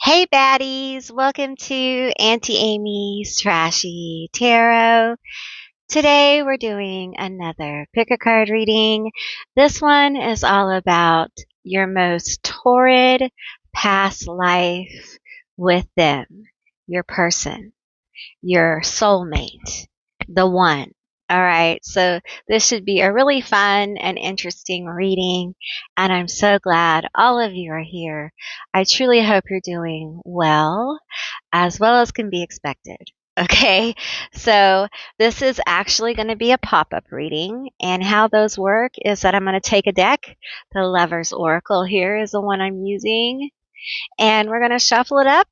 Hey baddies, welcome to Auntie Amy's Trashy Tarot. Today we're doing another pick a card reading. This one is all about your most torrid past life with them, your person, your soulmate, the one. All right, so this should be a really fun and interesting reading, and I'm so glad all of you are here. I truly hope you're doing well as can be expected. Okay, so this is actually going to be a pop-up reading, and how those work is that I'm going to take a deck. The Lover's Oracle here is the one I'm using, and we're going to shuffle it up,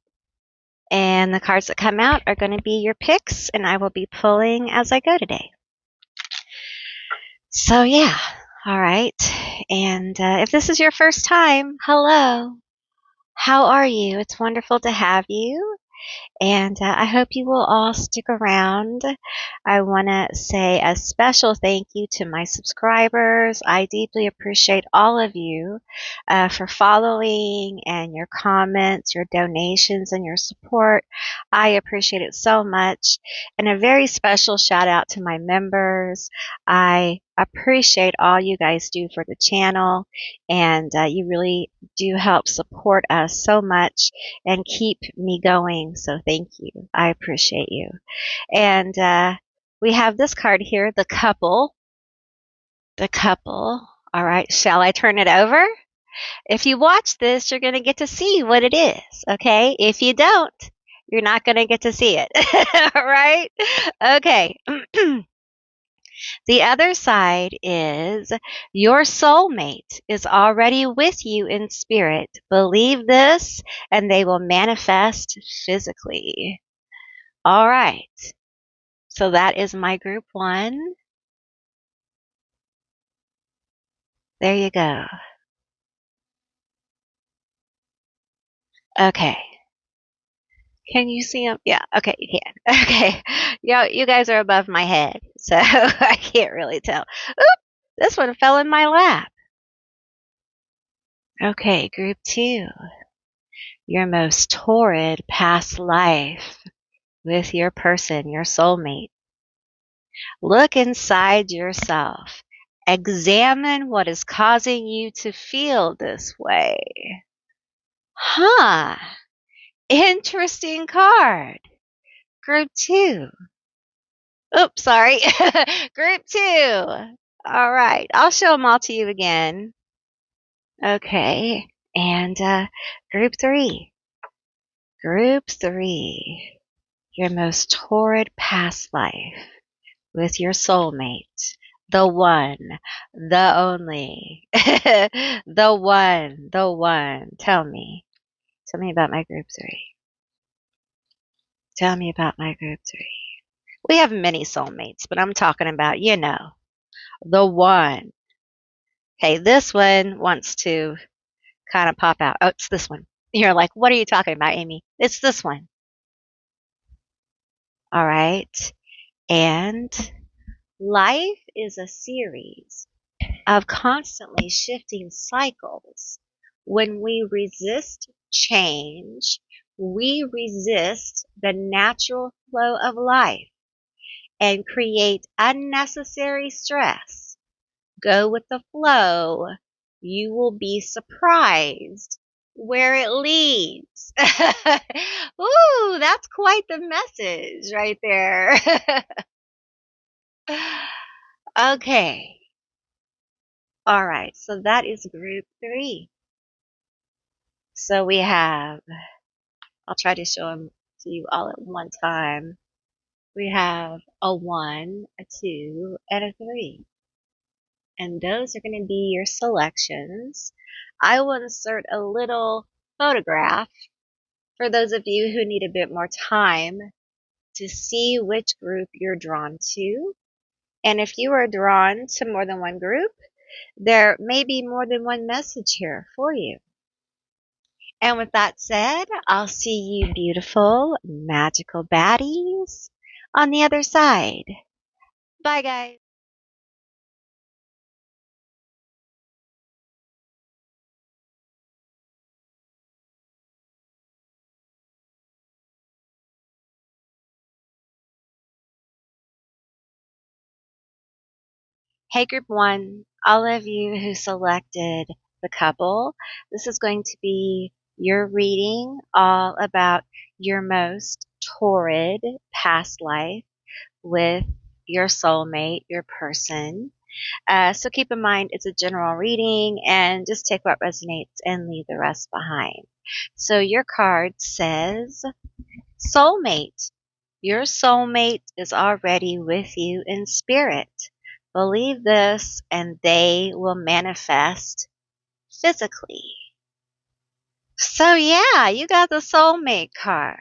and the cards that come out are going to be your picks, and I will be pulling as I go today. So yeah, all right, and if this is your first time, hello. How are you? It's wonderful to have you. And I hope you will all stick around. I want to say a special thank you to my subscribers. I deeply appreciate all of you for following and your comments, your donations, and your support. I appreciate it so much. And a very special shout out to my members. I appreciate all you guys do for the channel, and you really do help support us so much and keep me going. So thank you. I appreciate you. And we have this card here, the couple. The couple. All right. Shall I turn it over? If you watch this, you're going to get to see what it is. Okay. If you don't, you're not going to get to see it. All right. Okay. The other side is your soulmate is already with you in spirit. Believe this and they will manifest physically. All right. So that is my group one. There you go. Okay. Can you see them? Yeah. Okay, you can. Okay. You guys are above my head, so I can't really tell. Oop! This one fell in my lap. Okay, group two. Your most torrid past life with your person, your soulmate. Look inside yourself. Examine what is causing you to feel this way. Huh. Interesting card. Group two. Oops, sorry. Group two. All right. I'll show them all to you again. Okay. And group three. Group three. Your most torrid past life with your soulmate. The one. The only. The one. The one. Tell me. Tell me about my group three. Tell me about my group three. We have many soulmates, but I'm talking about, the one. Okay, this one wants to kind of pop out. Oh, it's this one. You're like, what are you talking about, Amy? It's this one. All right. And life is a series of constantly shifting cycles. When we resist change, we resist the natural flow of life and create unnecessary stress. Go with the flow. You will be surprised where it leads. Ooh, that's quite the message right there. Okay. All right. So that is group three. So we have, I'll try to show them to you all at one time. We have a 1, a 2, and a 3. And those are going to be your selections. I will insert a little photograph for those of you who need a bit more time to see which group you're drawn to. And if you are drawn to more than one group, there may be more than one message here for you. And with that said, I'll see you beautiful, magical baddies on the other side. Bye, guys. Hey, group one, all of you who selected the couple, this is going to be your reading all about your most torrid past life with your soulmate, your person. So keep in mind it's a general reading and just take what resonates and leave the rest behind. So your card says soulmate. Your soulmate is already with you in spirit. Believe this and they will manifest physically. So yeah, you got the soulmate card.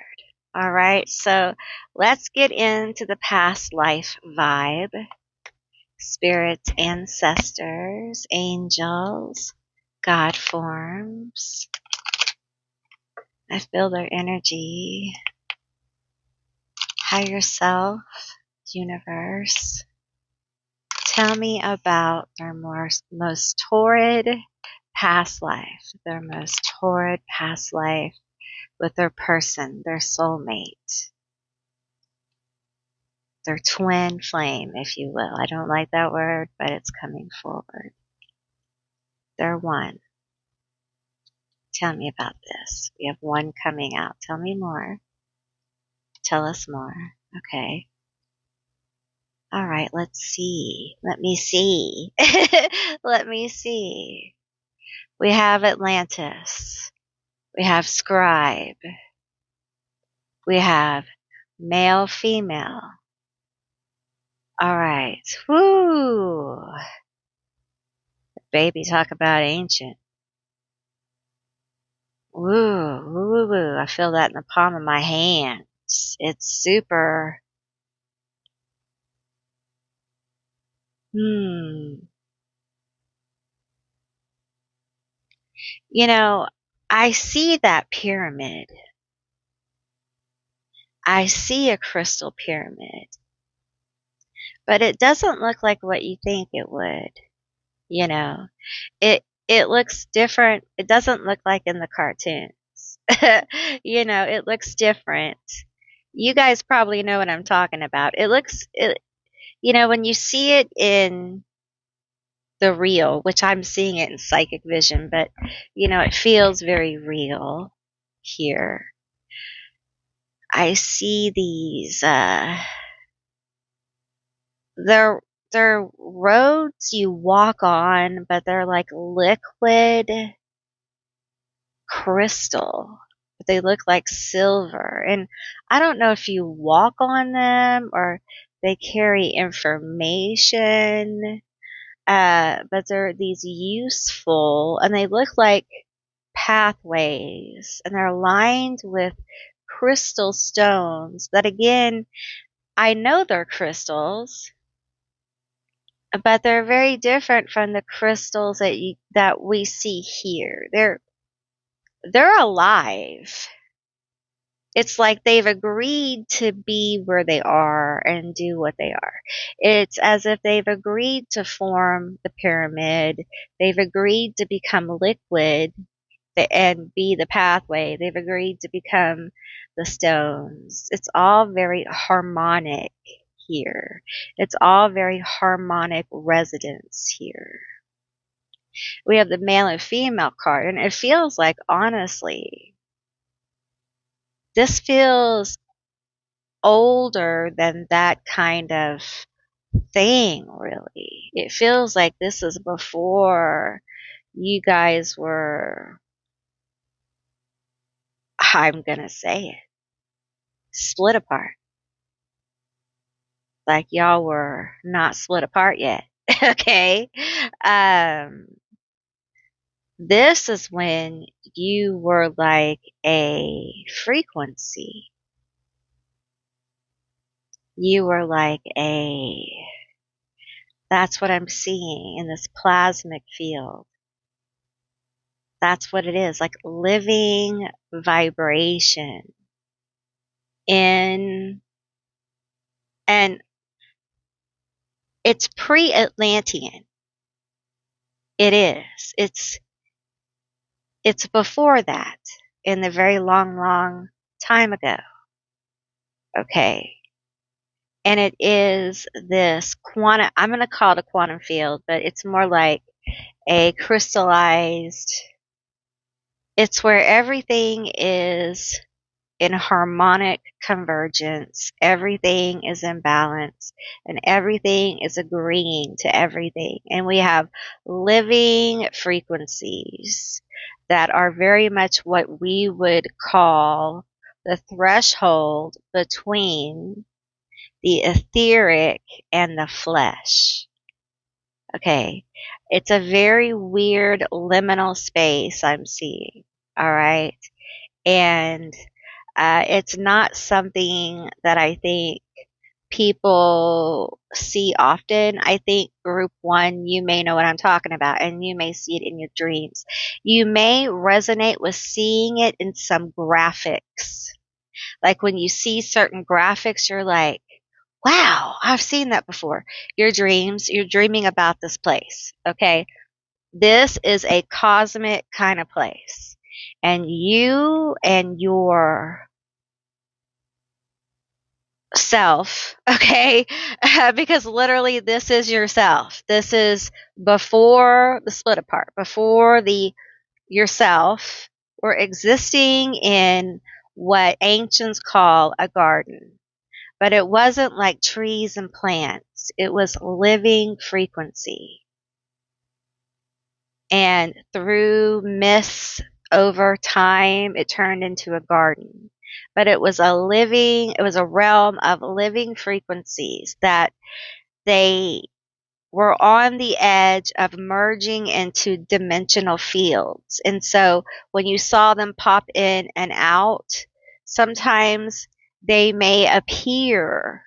All right, so let's get into the past life vibe. Spirits, ancestors, angels, God forms. I feel their energy. Higher self, universe. Tell me about their most torrid past life. Their most torrid past life with their person, their soulmate. Their twin flame, if you will. I don't like that word, but it's coming forward. They're one. Tell me about this. We have one coming out. Tell me more. Tell us more. Okay. All right, let's see. Let me see. Let me see. We have Atlantis. We have Scribe. We have male, female. All right. Woo. Baby, talk about ancient. Woo, woo, woo, woo. I feel that in the palm of my hand. It's super. You know, I see that pyramid. I see a crystal pyramid. But it doesn't look like what you think it would. You know, it looks different. It doesn't look like in the cartoons. It looks different. You guys probably know what I'm talking about. When you see it in the real, which I'm seeing it in psychic vision, but it feels very real here. I see these they're roads you walk on, but they're like liquid crystal. But they look like silver. And I don't know if you walk on them or they carry information. But they're these useful, and they look like pathways, and they're lined with crystal stones that, again, I know they're crystals, but they're very different from the crystals that we see here. They're alive. It's like they've agreed to be where they are and do what they are. It's as if they've agreed to form the pyramid. They've agreed to become liquid and be the pathway. They've agreed to become the stones. It's all very harmonic here. It's all very harmonic residence here. We have the male and female card, and it feels like, honestly, this feels older than that kind of thing, really. It feels like this is before you guys were, I'm going to say it, split apart. Like y'all were not split apart yet. Okay. This is when you were like a frequency. You were like that's what I'm seeing in this plasmic field. That's what it is, like living vibration in, and it's pre-Atlantean. It is. It's before that, in the very long, long time ago. Okay. And it is this quantum, I'm going to call it a quantum field, but it's more like a crystallized, it's where everything is in harmonic convergence, everything is in balance, and everything is agreeing to everything. And we have living frequencies that are very much what we would call the threshold between the etheric and the flesh. Okay. It's a very weird liminal space I'm seeing. All right. And it's not something that I think people see often. I think group one, you may know what I'm talking about, and you may see it in your dreams. You may resonate with seeing it in some graphics. Like when you see certain graphics, you're like, wow, I've seen that before. Your dreams, you're dreaming about this place. Okay. This is a cosmic kind of place. And you and your self, okay? Because literally this is yourself. This is before the split apart, before the yourself were existing in what ancients call a garden. But it wasn't like trees and plants. It was living frequency. And through myths over time, it turned into a garden. But it was it was a realm of living frequencies that they were on the edge of merging into dimensional fields. And so when you saw them pop in and out, sometimes they may appear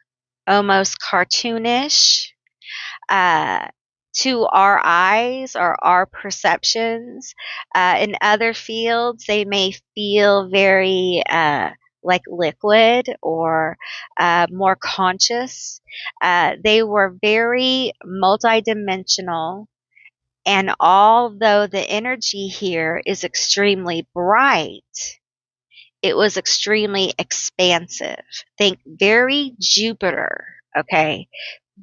almost cartoonish uh, to our eyes or our perceptions. In other fields, they may feel very like liquid or more conscious. They were very multidimensional. And although the energy here is extremely bright, it was extremely expansive. Think very Jupiter, okay?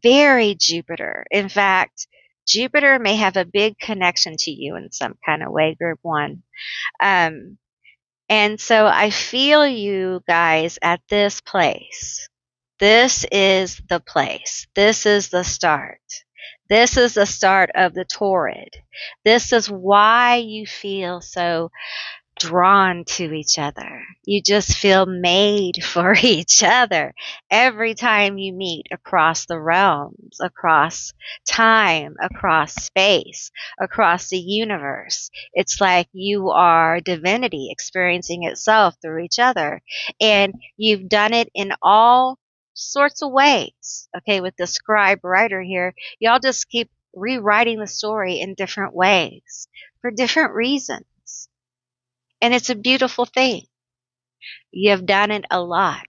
Very Jupiter. In fact, Jupiter may have a big connection to you in some kind of way, group one. Um, and so I feel you guys at this place. This is the place. This is the start. This is the start of the Torrid. This is why you feel so drawn to each other. You just feel made for each other every time you meet across the realms, across time, across space, across the universe. It's like you are divinity experiencing itself through each other. And you've done it in all sorts of ways. Okay, with the scribe writer here, y'all just keep rewriting the story in different ways for different reasons. And it's a beautiful thing. You have done it a lot.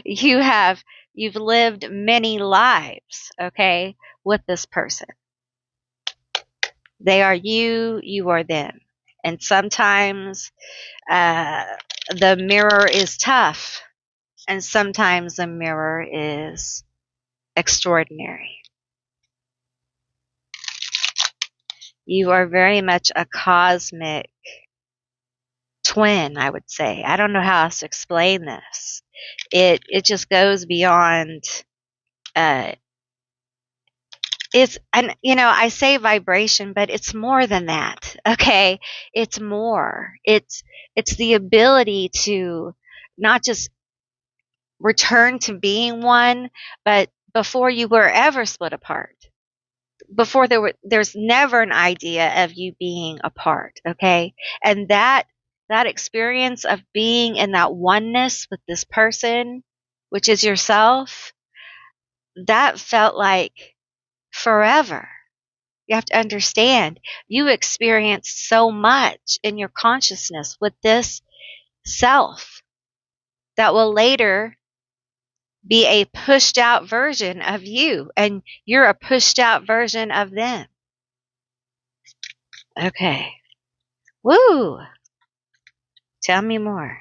you have, you've lived many lives, okay, with this person. They are you, you are them. And sometimes the mirror is tough, and sometimes the mirror is extraordinary. You are very much a cosmic twin, I would say. I don't know how else to explain this. It just goes beyond uh it's, and I say vibration, but it's more than that. Okay? It's more. It's the ability to not just return to being one, but before you were ever split apart. Before there's never an idea of you being apart, okay? And that experience of being in that oneness with this person, which is yourself, that felt like forever. You have to understand, you experienced so much in your consciousness with this self that will later be a pushed out version of you, and you're a pushed out version of them. Okay. Woo! Tell me more.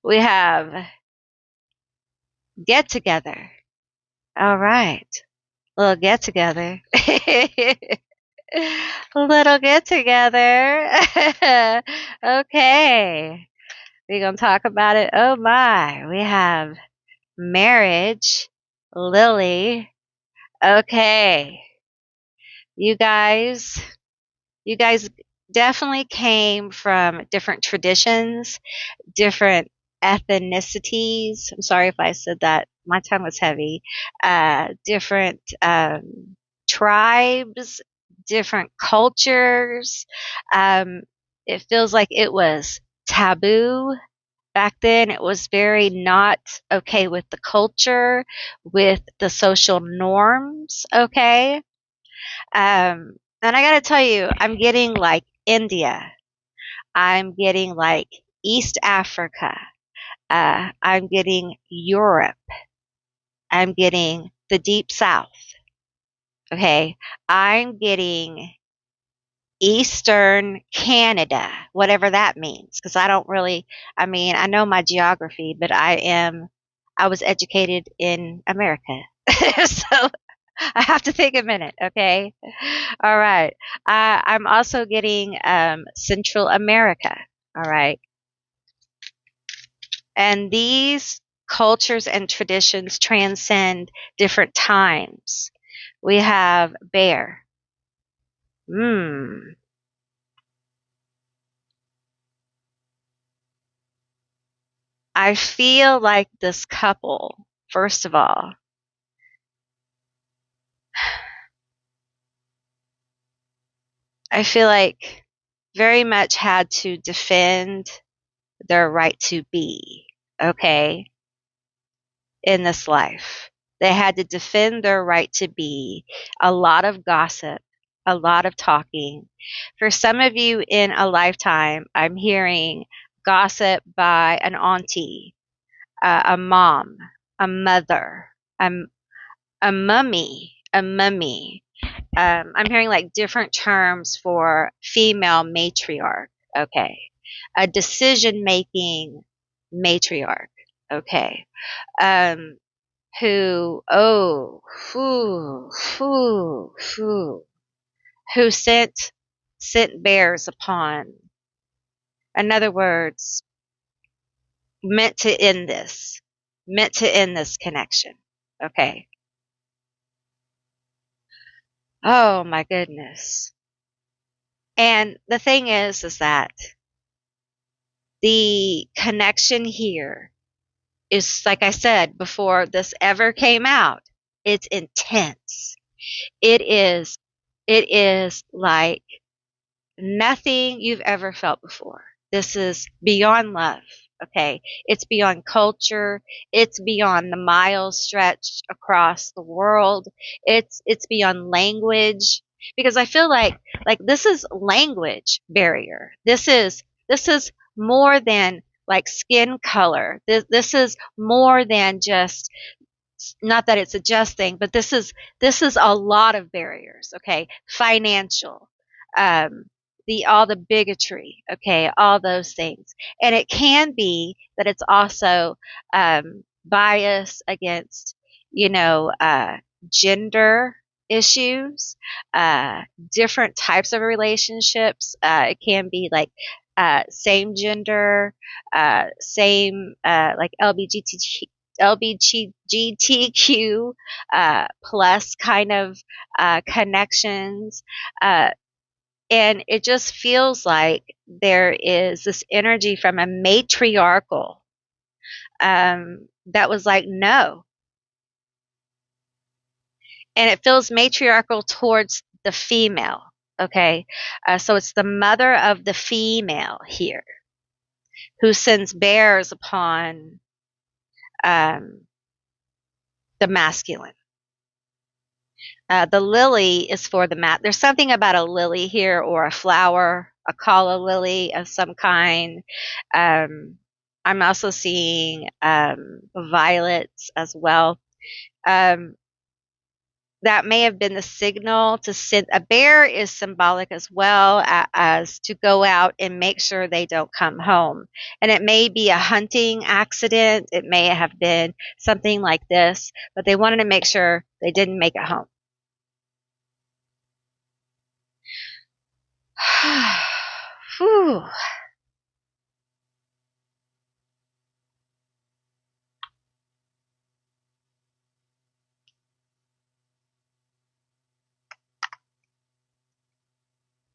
We have Get together. All right. Little get together. Little get together. Okay. We're going to talk about it. Oh my. We have marriage. Lily. Okay. You guys, you guys definitely came from different traditions, different ethnicities. I'm sorry if I said that. My tongue was heavy. Different tribes, different cultures. Um, it feels like it was taboo back then. It was very not okay with the culture, with the social norms. Okay. And I got to tell you, I'm getting like India. I'm getting like East Africa. I'm getting Europe. I'm getting the Deep South. Okay. I'm getting Eastern Canada, whatever that means. Because I don't really, I mean, I know my geography, but I was educated in America. So I have to take a minute. Okay. All right. I'm also getting Central America. All right. And these cultures and traditions transcend different times. We have bear. Hmm. I feel like this couple, first of all, I feel like very much had to defend their right to be, okay, in this life. They had to defend their right to be. A lot of gossip, a lot of talking. For some of you in a lifetime, I'm hearing gossip by an auntie, a mom, a mother, a, a mummy, a mummy. I'm hearing like different terms for female matriarch. Okay. A decision making matriarch. Okay. Um, who, who, who sent bears upon. In other words, meant to end this, meant to end this connection. Okay. Oh my goodness. And the thing is that the connection here is, like I said before this ever came out, it's intense. It is, it is like nothing you've ever felt before. This is beyond love. Okay. It's beyond culture. It's beyond the miles stretched across the world. It's beyond language because I feel like this is language barrier. This is more than like skin color. This is more than just, not that it's a just thing, but this is a lot of barriers. Okay, financial, um, the all the bigotry. Okay, all those things, and it can be that it's also bias against, you know, gender issues, uh, different types of relationships. It can be like same gender, same like LGBTQ plus kind of connections. Uh, and it just feels like there is this energy from a matriarchal that was like, no. And it feels matriarchal towards the female. Okay. So it's the mother of the female here who sends bears upon um, the masculine. The lily is for the mat. There's something about a lily here or a flower, a calla lily of some kind. Um, I'm also seeing violets as well. Um, that may have been the signal to send. A bear is symbolic as well as to go out and make sure they don't come home. And it may be a hunting accident. It may have been something like this, but they wanted to make sure they didn't make it home. Whew.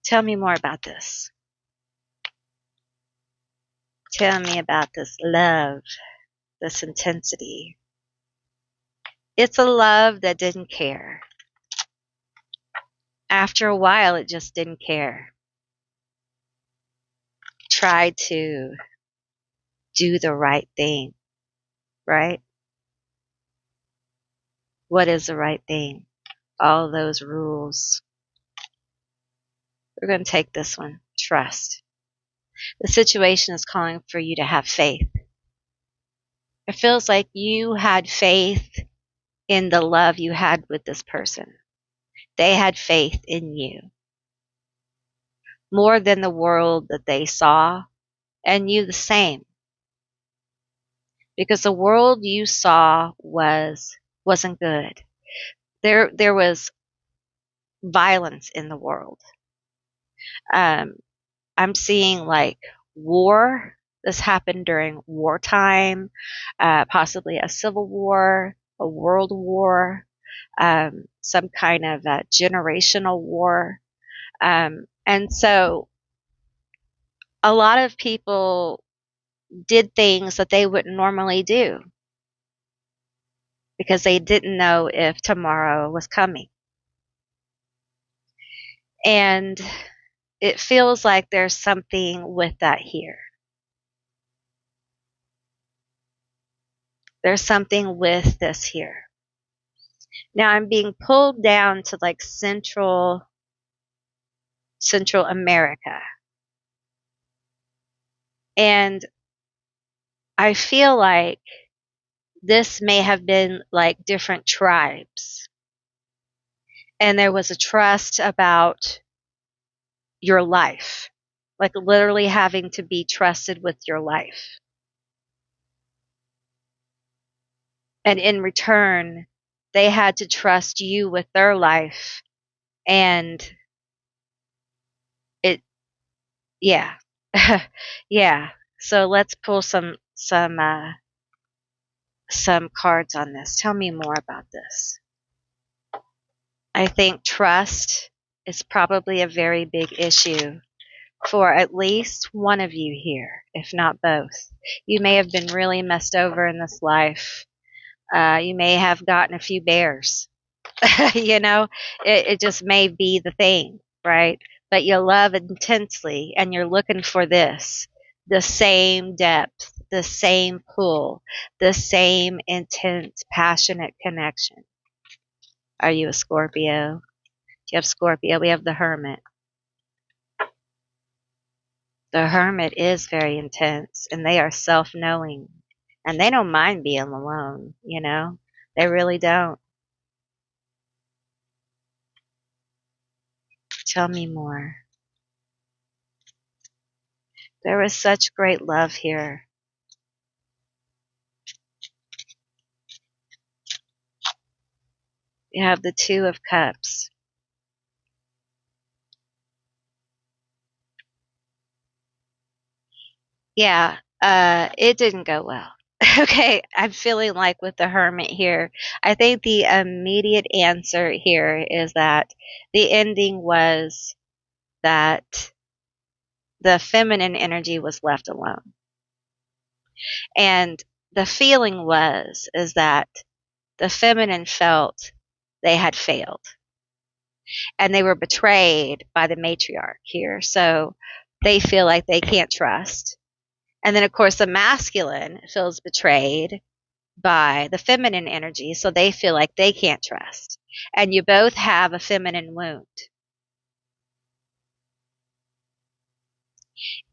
Tell me more about this. Tell me about this love, this intensity. It's a love that didn't care. After a while, it just didn't care. Tried to do the right thing, right? What is the right thing? All those rules. We're going to take this one. Trust. The situation is calling for you to have faith. It feels like you had faith in the love you had with this person. They had faith in you more than the world that they saw, and you the same. Because the world you saw wasn't good. There was violence in the world. I'm seeing like war. This happened during wartime, possibly a civil war, a world war, some kind of generational war. And so a lot of people did things that they wouldn't normally do because they didn't know if tomorrow was coming. And it feels like there's something with that here. There's something with this here. Now I'm being pulled down to like Central America. And I feel like this may have been like different tribes. And there was a trust about your life, like literally having to be trusted with your life. And in return, they had to trust you with their life. And it, yeah. Yeah. So let's pull some cards on this. Tell me more about this. I think trust is probably a very big issue for at least one of you here, if not both. You may have been really messed over in this life. You may have gotten a few bears. You know, it just may be the thing, right? But you love intensely and you're looking for this, the same depth, the same pull, the same intense, passionate connection. Are you a Scorpio? Do you have Scorpio? We have the Hermit. The Hermit is very intense and they are self-knowing and they don't mind being alone, you know? They really don't. Tell me more. There was such great love here. You have the Two of Cups. Yeah, it didn't go well. Okay, I'm feeling like with the Hermit here, I think the immediate answer here is that the ending was that the feminine energy was left alone. And the feeling is that the feminine felt they had failed and they were betrayed by the matriarch here. So they feel like they can't trust. And then, of course, the masculine feels betrayed by the feminine energy. So they feel like they can't trust. And you both have a feminine wound.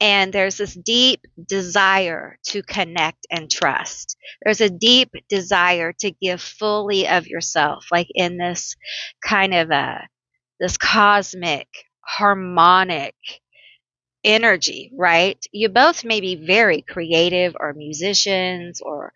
And there's this deep desire to connect and trust. There's a deep desire to give fully of yourself, like in this kind of this cosmic, harmonic energy, right? You both may be very creative or musicians or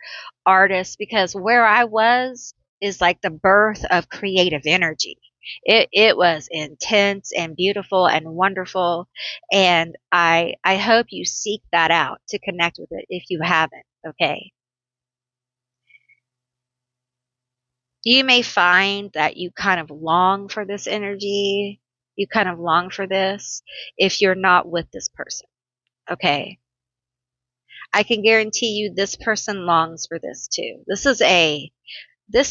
artists, because where I was is like the birth of creative energy. It was intense and beautiful and wonderful, and I hope you seek that out to connect with it if you haven't, okay? You may find that you kind of long for this energy, you kind of long for this if you're not with this person, okay? I can guarantee you this person longs for this too. This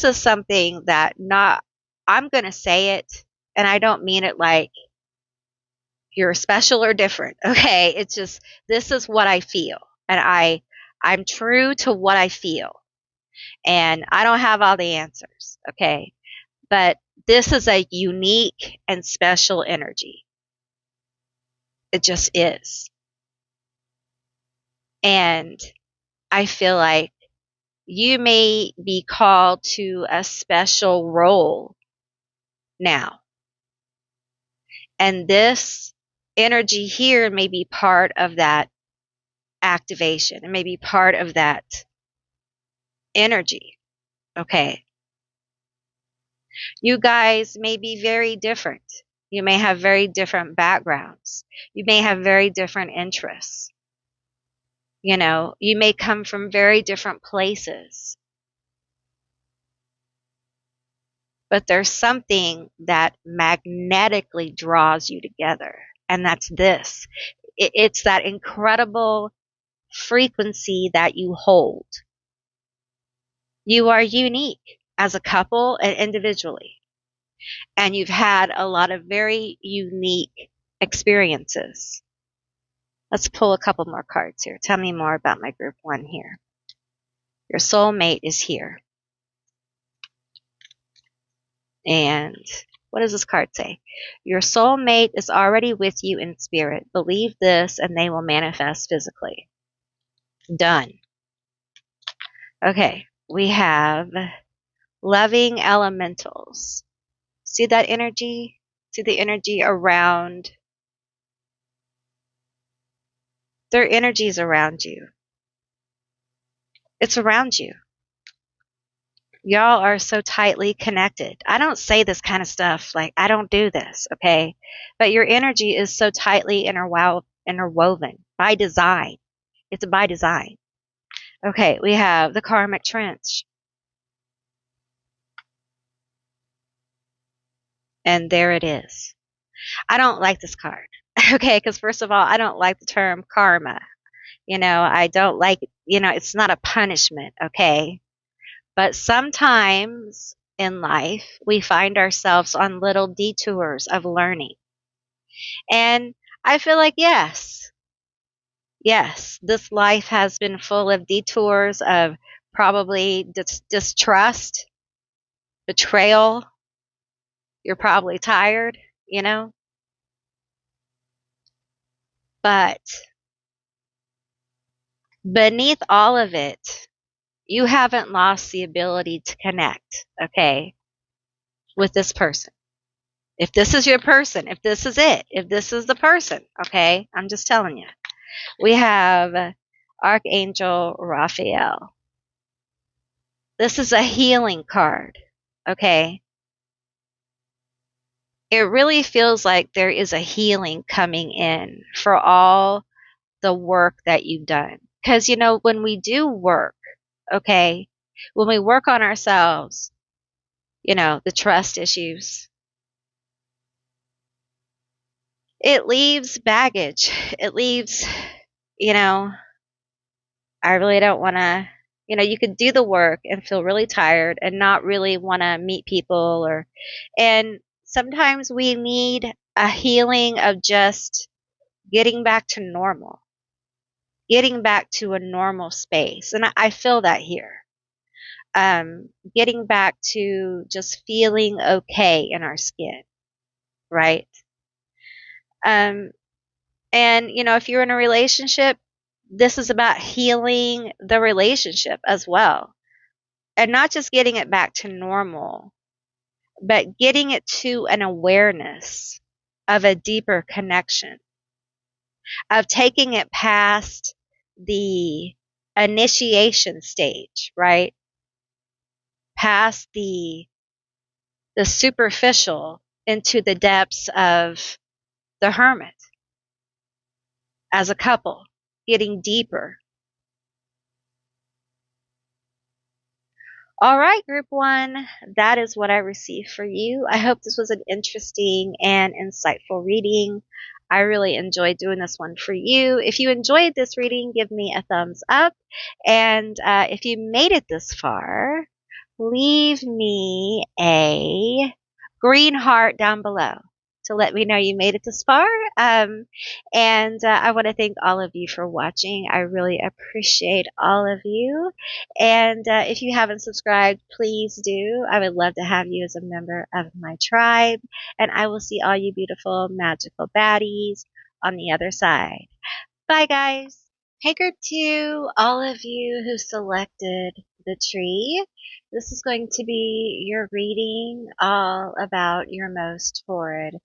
is something that not, I'm going to say it, and I don't mean it like you're special or different. Okay. It's just, this is what I feel. And I'm true to what I feel, and I don't have all the answers. Okay. But this is a unique and special energy. It just is. And I feel like you may be called to a special role now. And this energy here may be part of that activation. It may be part of that energy. Okay. You guys may be very different. You may have very different backgrounds. You may have very different interests. You know, you may come from very different places. But there's something that magnetically draws you together. And that's this. It's that incredible frequency that you hold. You are unique as a couple and individually. And you've had a lot of very unique experiences. Let's pull a couple more cards here. Tell me more about my group one here. Your soulmate is here. And what does this card say? Your soulmate is already with you in spirit. Believe this and they will manifest physically. Done. Okay, we have loving elementals. See that energy? See the energy around? Their energy is around you. It's around you. Y'all are so tightly connected. I don't say this kind of stuff. Like, I don't do this, okay? But your energy is so tightly interwoven by design. It's by design. Okay, we have the karmic trench. And there it is. I don't like this card. Okay, because first of all, I don't like the term karma. You know, I don't like, it's not a punishment, okay? But sometimes in life, we find ourselves on little detours of learning. And I feel like, yes, this life has been full of detours of probably distrust, betrayal. You're probably tired, you know? But beneath all of it, you haven't lost the ability to connect, okay, with this person. If this is your person, if this is it, if this is the person, okay, I'm just telling you. We have Archangel Raphael. This is a healing card, okay? It really feels like there is a healing coming in for all the work that you've done. Because, when we do work, okay, when we work on ourselves, the trust issues, it leaves baggage. It leaves, I really don't want to, you could do the work and feel really tired and not really want to meet people and sometimes we need a healing of just getting back to normal, getting back to a normal space. And I feel that here. Getting back to just feeling okay in our skin, right? Um, And, if you're in a relationship, this is about healing the relationship as well. And not just getting it back to normal, but getting it to an awareness of a deeper connection, of taking it past the initiation stage, right? Past the superficial into the depths of the hermit as a couple, getting deeper. All right, group one, that is what I received for you. I hope this was an interesting and insightful reading. I really enjoyed doing this one for you. If you enjoyed this reading, give me a thumbs up. And if you made it this far, leave me a green heart down below to let me know you made it this far. And I want to thank all of you for watching. I really appreciate all of you. And if you haven't subscribed, please do. I would love to have you as a member of my tribe. And I will see all you beautiful, magical baddies on the other side. Bye, guys. Hey, group two, all of you who selected the tree. This is going to be your reading all about your most torrid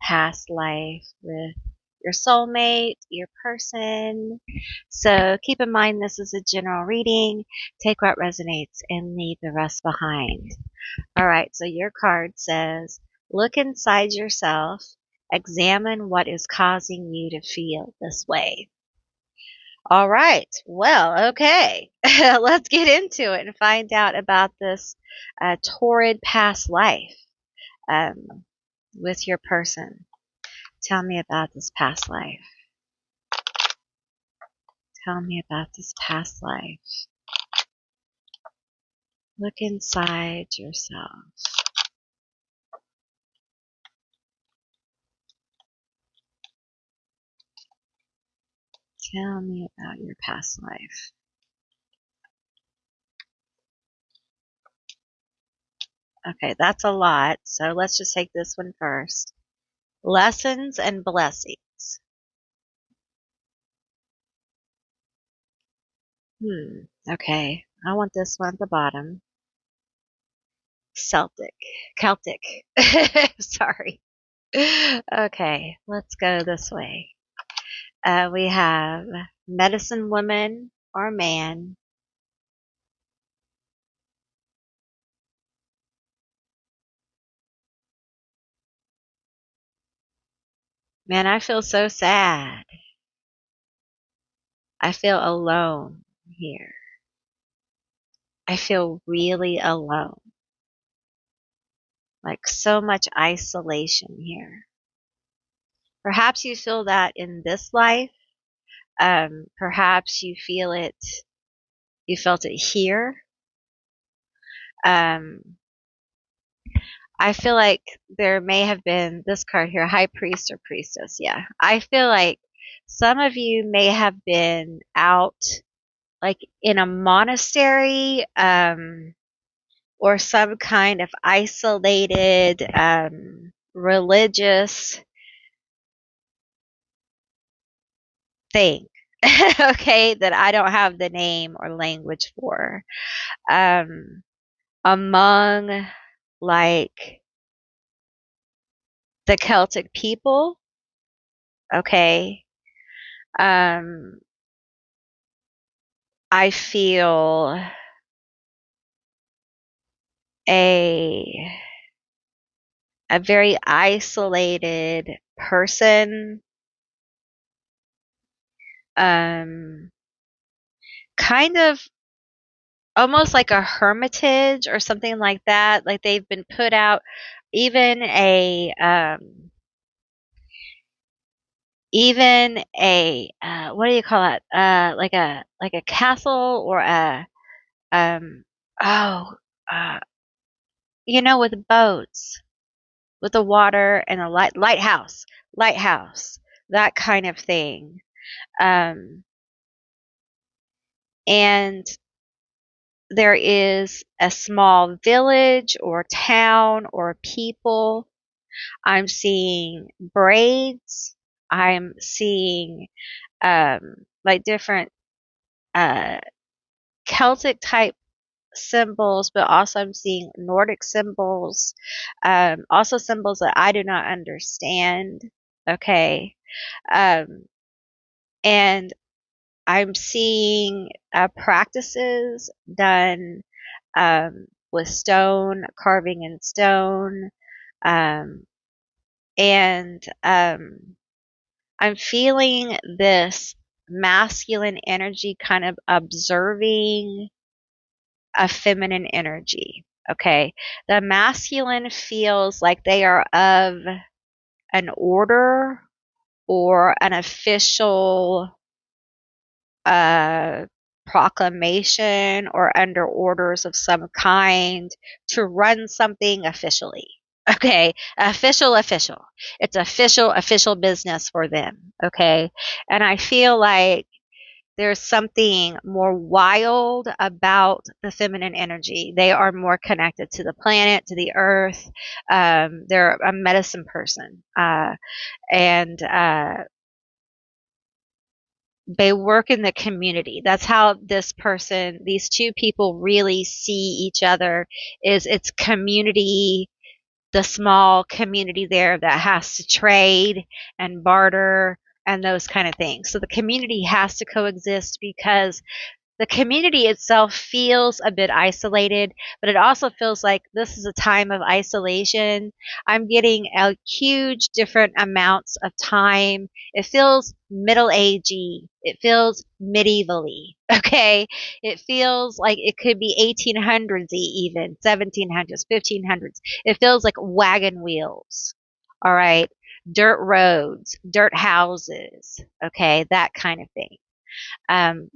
past life with your soulmate, your person. So keep in mind this is a general reading. Take what resonates and leave the rest behind. All right, so your card says, look inside yourself, examine what is causing you to feel this way. All right, well, okay, let's get into it and find out about this torrid past life with your person. Tell me about this past life. Tell me about this past life. Look inside yourself. Tell me about your past life. Okay, that's a lot, so let's just take this one first. Lessons and blessings. Okay, I want this one at the bottom. Celtic. Sorry. Okay, let's go this way. We have medicine woman or man. Man, I feel so sad. I feel alone here. I feel really alone. Like so much isolation here. Perhaps you feel that in this life. Perhaps you felt it here. I feel like there may have been this card here, high priest or priestess. Yeah. I feel like some of you may have been out like in a monastery, or some kind of isolated, religious thing. Okay. That I don't have the name or language for. Among like the Celtic people. Okay. I feel a very isolated person. Kind of almost like a hermitage or something like that. Like they've been put out, even a what do you call it? Like a castle or a um oh uh with boats, with the water and a lighthouse, that kind of thing. And there is a small village or town or people. I'm seeing braids. I'm seeing like different uh, Celtic type symbols, but also I'm seeing Nordic symbols, also symbols that I do not understand. Okay. Um, and I'm seeing practices done with stone, carving in stone, um, and I'm feeling this masculine energy kind of observing a feminine energy. Okay. The masculine feels like they are of an order or an official uh, proclamation or under orders of some kind to run something officially. Okay, official. It's official business for them. Okay, and I feel like there's something more wild about the feminine energy. They are more connected to the planet, to the earth. They're a medicine person, and they work in the community. That's how these two people really see each other, is it's community, the small community there that has to trade and barter and those kind of things. So the community has to coexist because the community itself feels a bit isolated, but it also feels like this is a time of isolation. I'm getting a huge different amounts of time. It feels middle agey. It feels medievally. Okay. It feels like it could be 1800s even, 1700s, 1500s. It feels like wagon wheels. All right. Dirt roads, dirt houses. Okay. That kind of thing,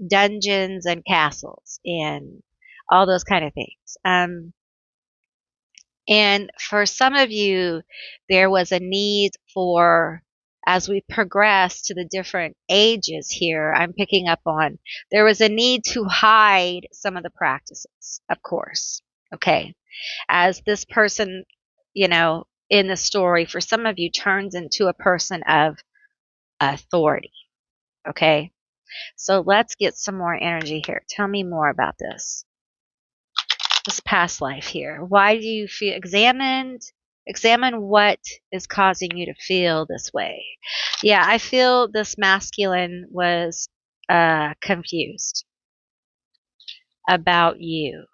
dungeons and castles and all those kind of things. And for some of you, there was a need for, as we progress to the different ages here, I'm picking up on, there was a need to hide some of the practices, of course. Okay. As this person, in the story, for some of you, turns into a person of authority. Okay. So let's get some more energy here. Tell me more about this past life here. Why do you feel examine what is causing you to feel this way? Yeah, I feel this masculine was confused about you.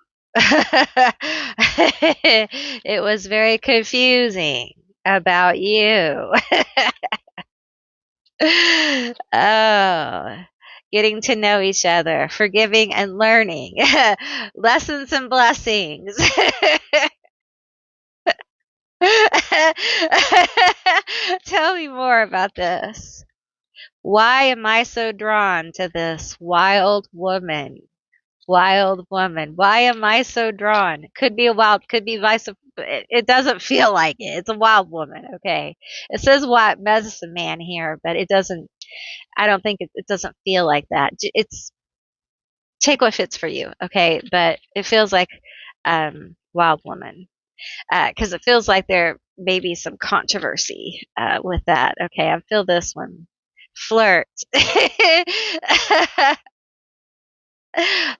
It was very confusing about you. Oh, getting to know each other, forgiving and learning, lessons and blessings. Tell me more about this. Why am I so drawn to this wild woman? Wild woman. Why am I so drawn? Could be a wild, could be vice. It doesn't feel like it. It's a wild woman. Okay. It says wild medicine man here, but it doesn't. I don't think it doesn't feel like that. It's take what fits for you, okay? But it feels like wild woman, because it feels like there may be some controversy with that. Okay, I feel this one. Flirt.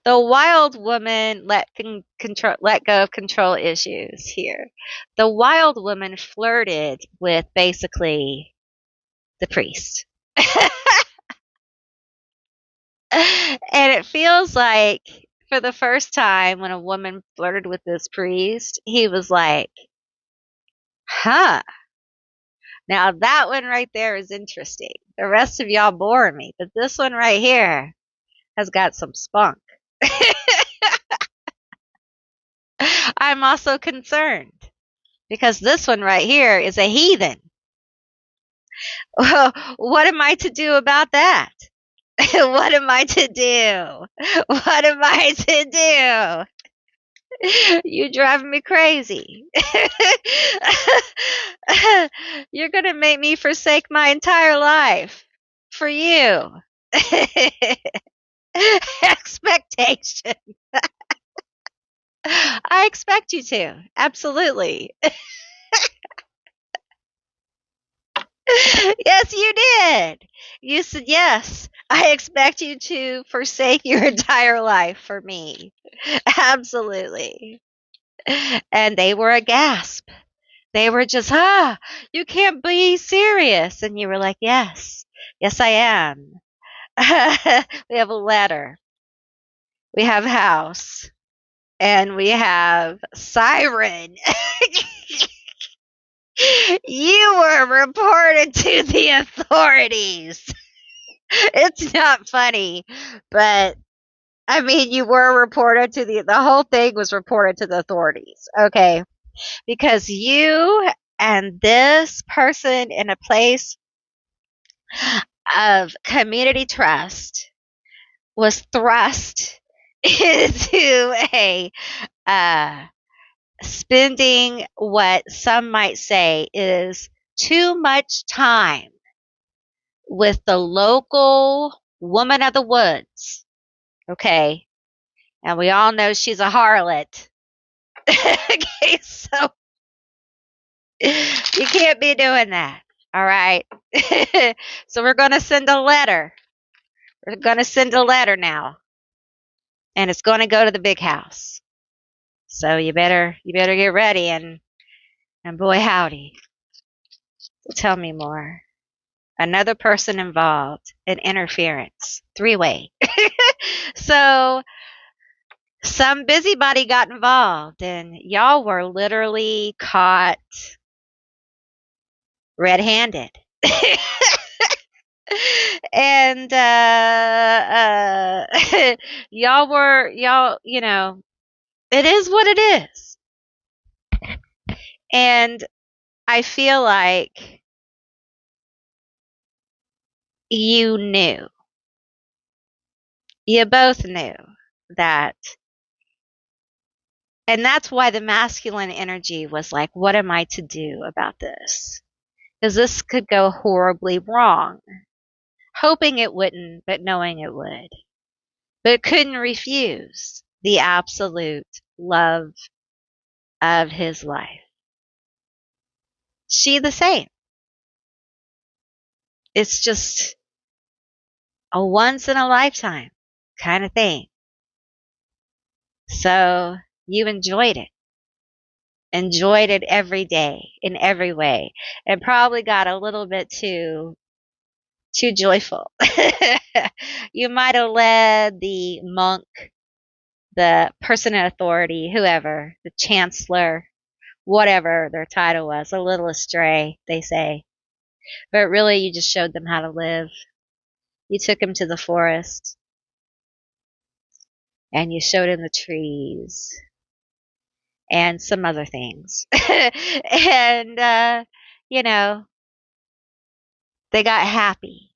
The wild woman let go of control issues here. The wild woman flirted with basically the priest. And it feels like for the first time when a woman flirted with this priest, he was like, huh, now that one right there is interesting. The rest of y'all bore me, but this one right here has got some spunk. I'm also concerned because this one right here is a heathen. What am I to do about that? What am I to do? What am I to do? You driving me crazy. You're going to make me forsake my entire life for you. Expectation. I expect you to. Absolutely. Yes, you did. You said, yes, I expect you to forsake your entire life for me. Absolutely. And they were aghast. They were just, you can't be serious. And you were like, yes, yes, I am. We have a letter. We have house. And we have siren. You were reported to the authorities. It's not funny, but I mean, you were reported to the whole thing was reported to the authorities. Okay. Because you and this person in a place of community trust was thrust into a uh, spending what some might say is too much time with the local woman of the woods. Okay. And we all know she's a harlot. Okay. So you can't be doing that. All right. So we're going to send a letter. We're going to send a letter now. And it's going to go to the big house. So you better get ready and boy howdy. Tell me more. Another person involved in interference. 3-way. So some busybody got involved and y'all were literally caught red-handed. And y'all, it is what it is. And I feel like you knew. You both knew that. And that's why the masculine energy was like, what am I to do about this? Because this could go horribly wrong. Hoping it wouldn't, but knowing it would. But couldn't refuse the absolute love of his life. She the same. It's just a once in a lifetime kind of thing. So you enjoyed it. Enjoyed it every day in every way and probably got a little bit too joyful. You might have led the monk, the person in authority, whoever, the chancellor, whatever their title was, a little astray, they say. But really, you just showed them how to live. You took them to the forest and you showed them the trees and some other things. And, you know, they got happy.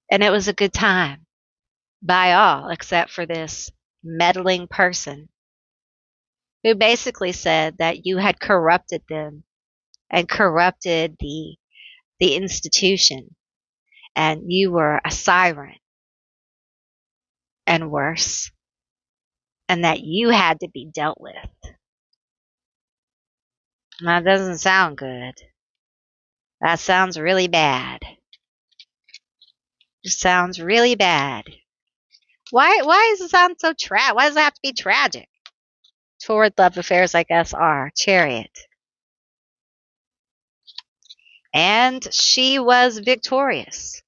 And it was a good time by all, except for this meddling person who basically said that you had corrupted them and corrupted the institution and you were a siren and worse and that you had to be dealt with. That doesn't sound good. That sounds really bad. It sounds really bad. Why does it sound so why does it have to be tragic? Torrid love affairs, I guess, are. Chariot. And she was victorious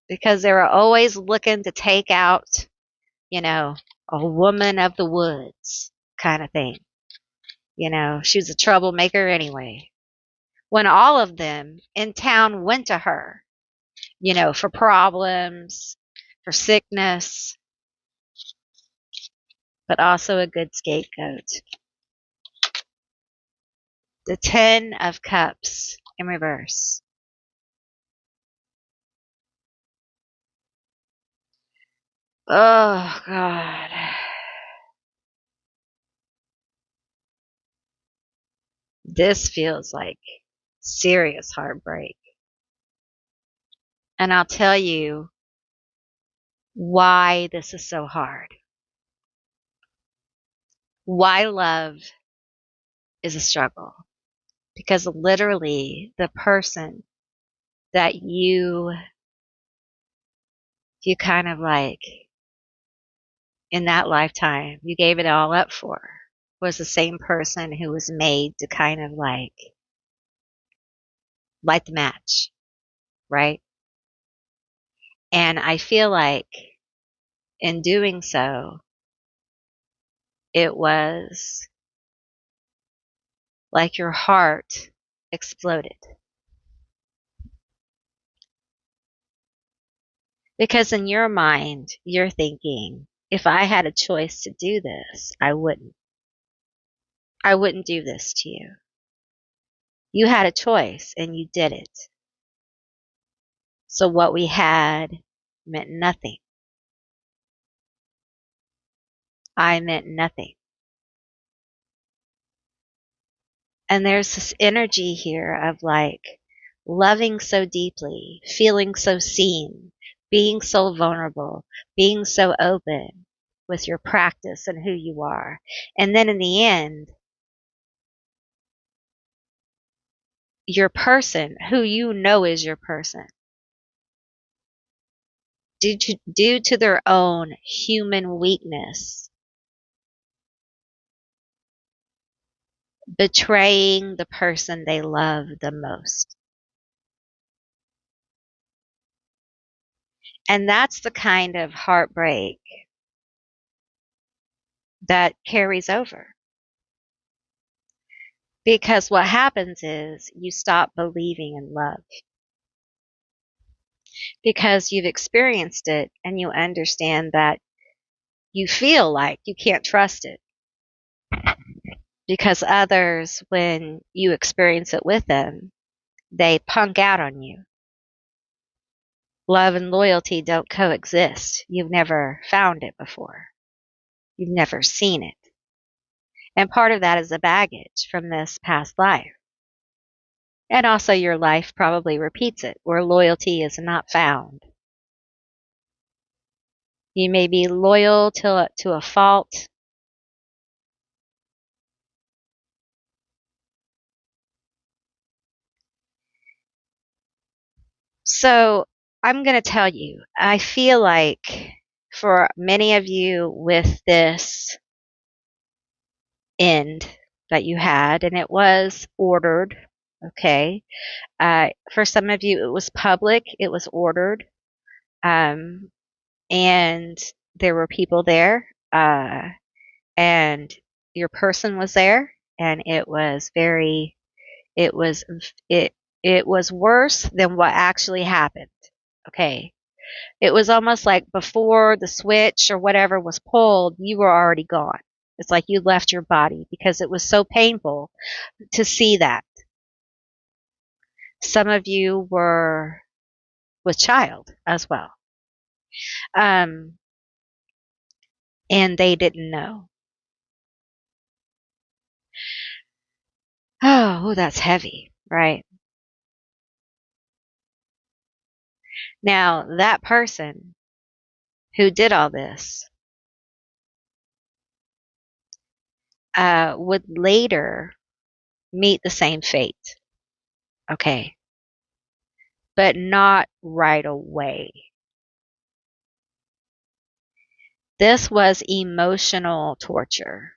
because they were always looking to take out, a woman of the woods kind of thing. She was a troublemaker anyway. When all of them in town went to her, for problems, for sickness, but also a good scapegoat. The 10 of Cups in reverse. Oh, God. This feels like serious heartbreak. And I'll tell you why this is so hard. Why love is a struggle. Because literally the person that you kind of like in that lifetime, you gave it all up for, was the same person who was made to kind of like light the match, right? And I feel like in doing so, it was like your heart exploded. Because in your mind, you're thinking, if I had a choice to do this, I wouldn't. I wouldn't do this to you. You had a choice and you did it. So what we had meant nothing. I meant nothing. And there's this energy here of like loving so deeply, feeling so seen, being so vulnerable, being so open with your practice and who you are. And then in the end, your person, who you know is your person, due to their own human weakness, betraying the person they love the most. And that's the kind of heartbreak that carries over. Because what happens is you stop believing in love. Because you've experienced it and you understand that you feel like you can't trust it. Because others, when you experience it with them, they punk out on you. Love and loyalty don't coexist. You've never found it before. You've never seen it. And part of that is the baggage from this past life. And also your life probably repeats it, where loyalty is not found. You may be loyal to a fault. So I'm going to tell you, I feel like for many of you with this end that you had, and it was ordered, okay. For some of you, it was public, it was ordered, and there were people there, and your person was there, and it was very, it was, it, it was worse than what actually happened, okay. It was almost like before the switch or whatever was pulled, you were already gone. It's like you left your body because it was so painful to see that. Some of you were with child as well. And they didn't know. Oh, that's heavy, right? Now, that person who did all this would later meet the same fate. Okay. But not right away. This was emotional torture.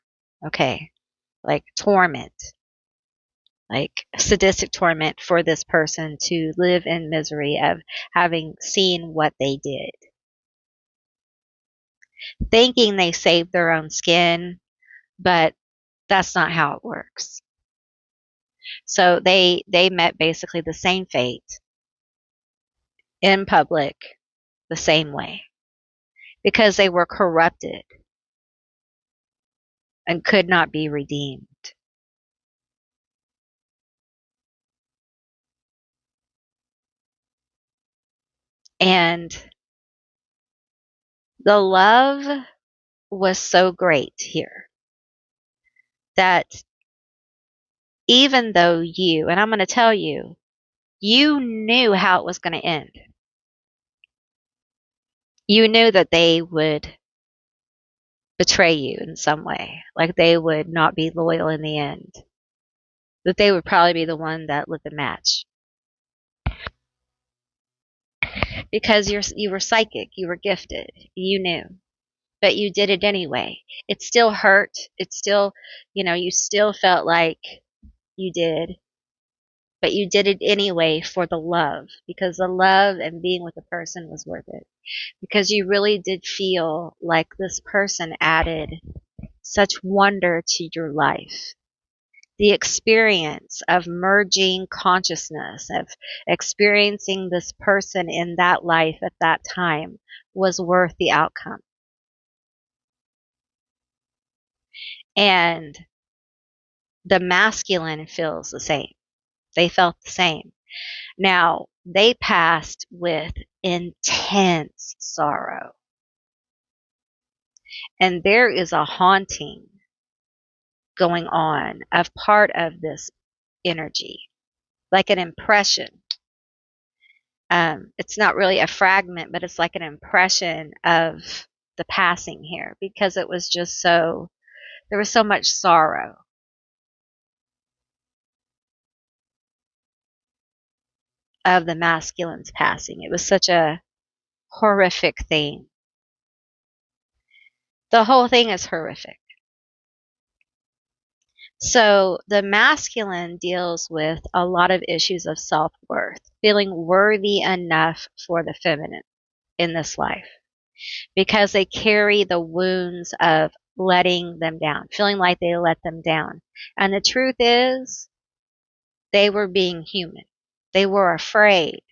Okay. Like torment. Like sadistic torment for this person to live in misery of having seen what they did. Thinking they saved their own skin, but that's not how it works. So they met basically the same fate in public the same way because they were corrupted and could not be redeemed. And the love was so great here that even though you, and I'm going to tell you, you knew how it was going to end. You knew that they would betray you in some way, like they would not be loyal in the end. that they would probably be the one that lit the match. Because you were psychic, you were gifted, you knew, but you did it anyway. It still hurt. It still, you still felt like you did, but you did it anyway for the love, because the love and being with the person was worth it. Because you really did feel like this person added such wonder to your life. The experience of merging consciousness, of experiencing this person in that life at that time was worth the outcome. And the masculine feels the same. They felt the same. Now, they passed with intense sorrow. And there is a haunting going on of part of this energy, like an impression. It's not really a fragment, but it's like an impression of the passing here, because it was just there was so much sorrow. Of the masculine's passing. It was such a horrific thing. The whole thing is horrific. So the masculine deals with a lot of issues of self-worth, feeling worthy enough for the feminine in this life, because they carry the wounds of letting them down, feeling like they let them down. And the truth is, they were being human. They were afraid.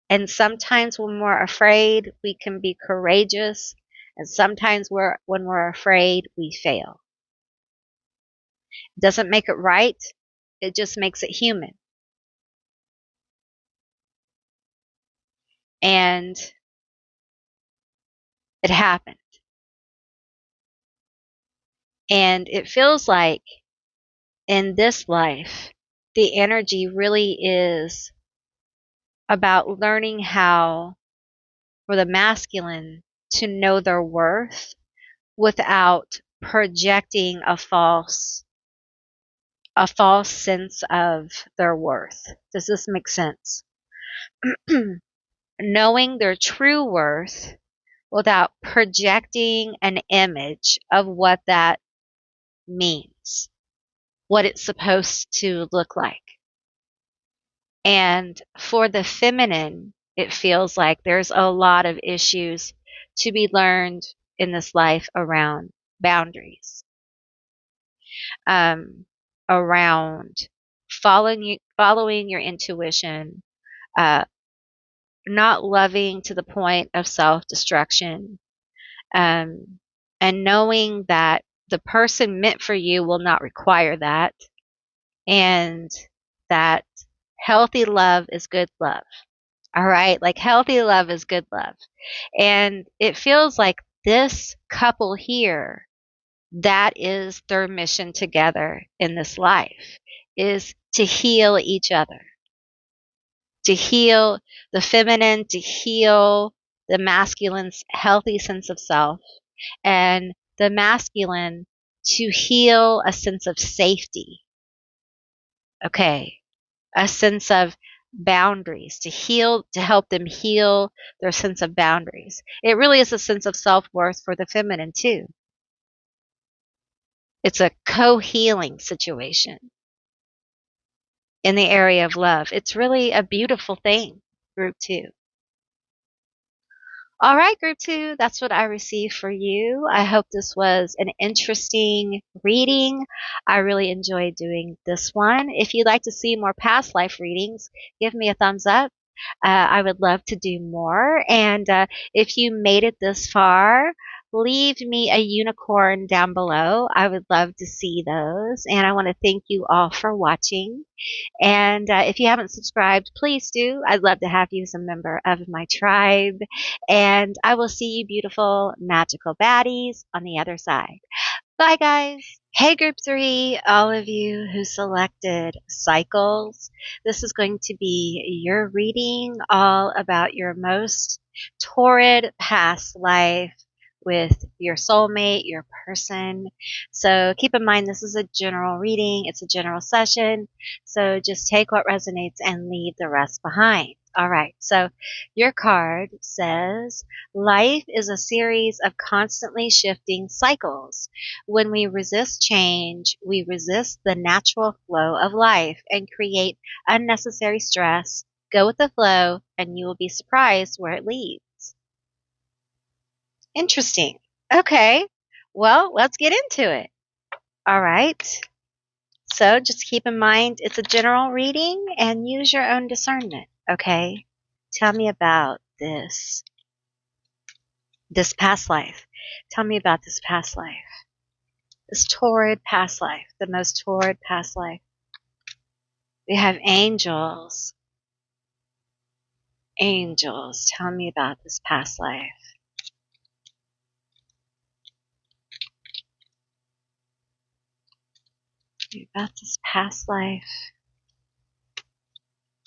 And sometimes when we're afraid, we can be courageous. And sometimes when we're afraid, we fail. It doesn't make it right. It just makes it human. And it happened. And it feels like in this life, the energy really is about learning how, for the masculine, to know their worth without projecting a false sense of their worth. Does this make sense? Knowing their true worth without projecting an image of what that means, what it's supposed to look like. And for the feminine, it feels like there's a lot of issues to be learned in this life around boundaries, around following your intuition, not loving to the point of self-destruction, and knowing that the person meant for you will not require that, and that healthy love is good love. All right, like healthy love is good love. And it feels like this couple here, that is their mission together in this life, is to heal each other, to heal the feminine, to heal the masculine's healthy sense of self, and the masculine to heal a sense of safety. Okay, a sense of boundaries, to help them heal their sense of boundaries. It really is a sense of self-worth for the feminine too. It's a co-healing situation in the area of love. It's really a beautiful thing, group 2. All right, group 2, that's what I received for you. I hope this was an interesting reading. I really enjoyed doing this one. If you'd like to see more past life readings, give me a thumbs up. I would love to do more. And if you made it this far, leave me a unicorn down below. I would love to see those. And I want to thank you all for watching. And if you haven't subscribed, please do. I'd love to have you as a member of my tribe. And I will see you beautiful, magical baddies on the other side. Bye, guys. Hey, group 3, all of you who selected cycles. This is going to be your reading all about your most torrid past life with your soulmate, your person. So keep in mind, this is a general reading. It's a general session. So just take what resonates and leave the rest behind. All right. So your card says, life is a series of constantly shifting cycles. When we resist change, we resist the natural flow of life and create unnecessary stress. Go with the flow and you will be surprised where it leads. Interesting. Okay. Well, let's get into it. All right. So just keep in mind it's a general reading and use your own discernment. Okay. Tell me about this past life. Tell me about this past life. This torrid past life. The most torrid past life. We have angels. Angels. Tell me about this past life. About this past life.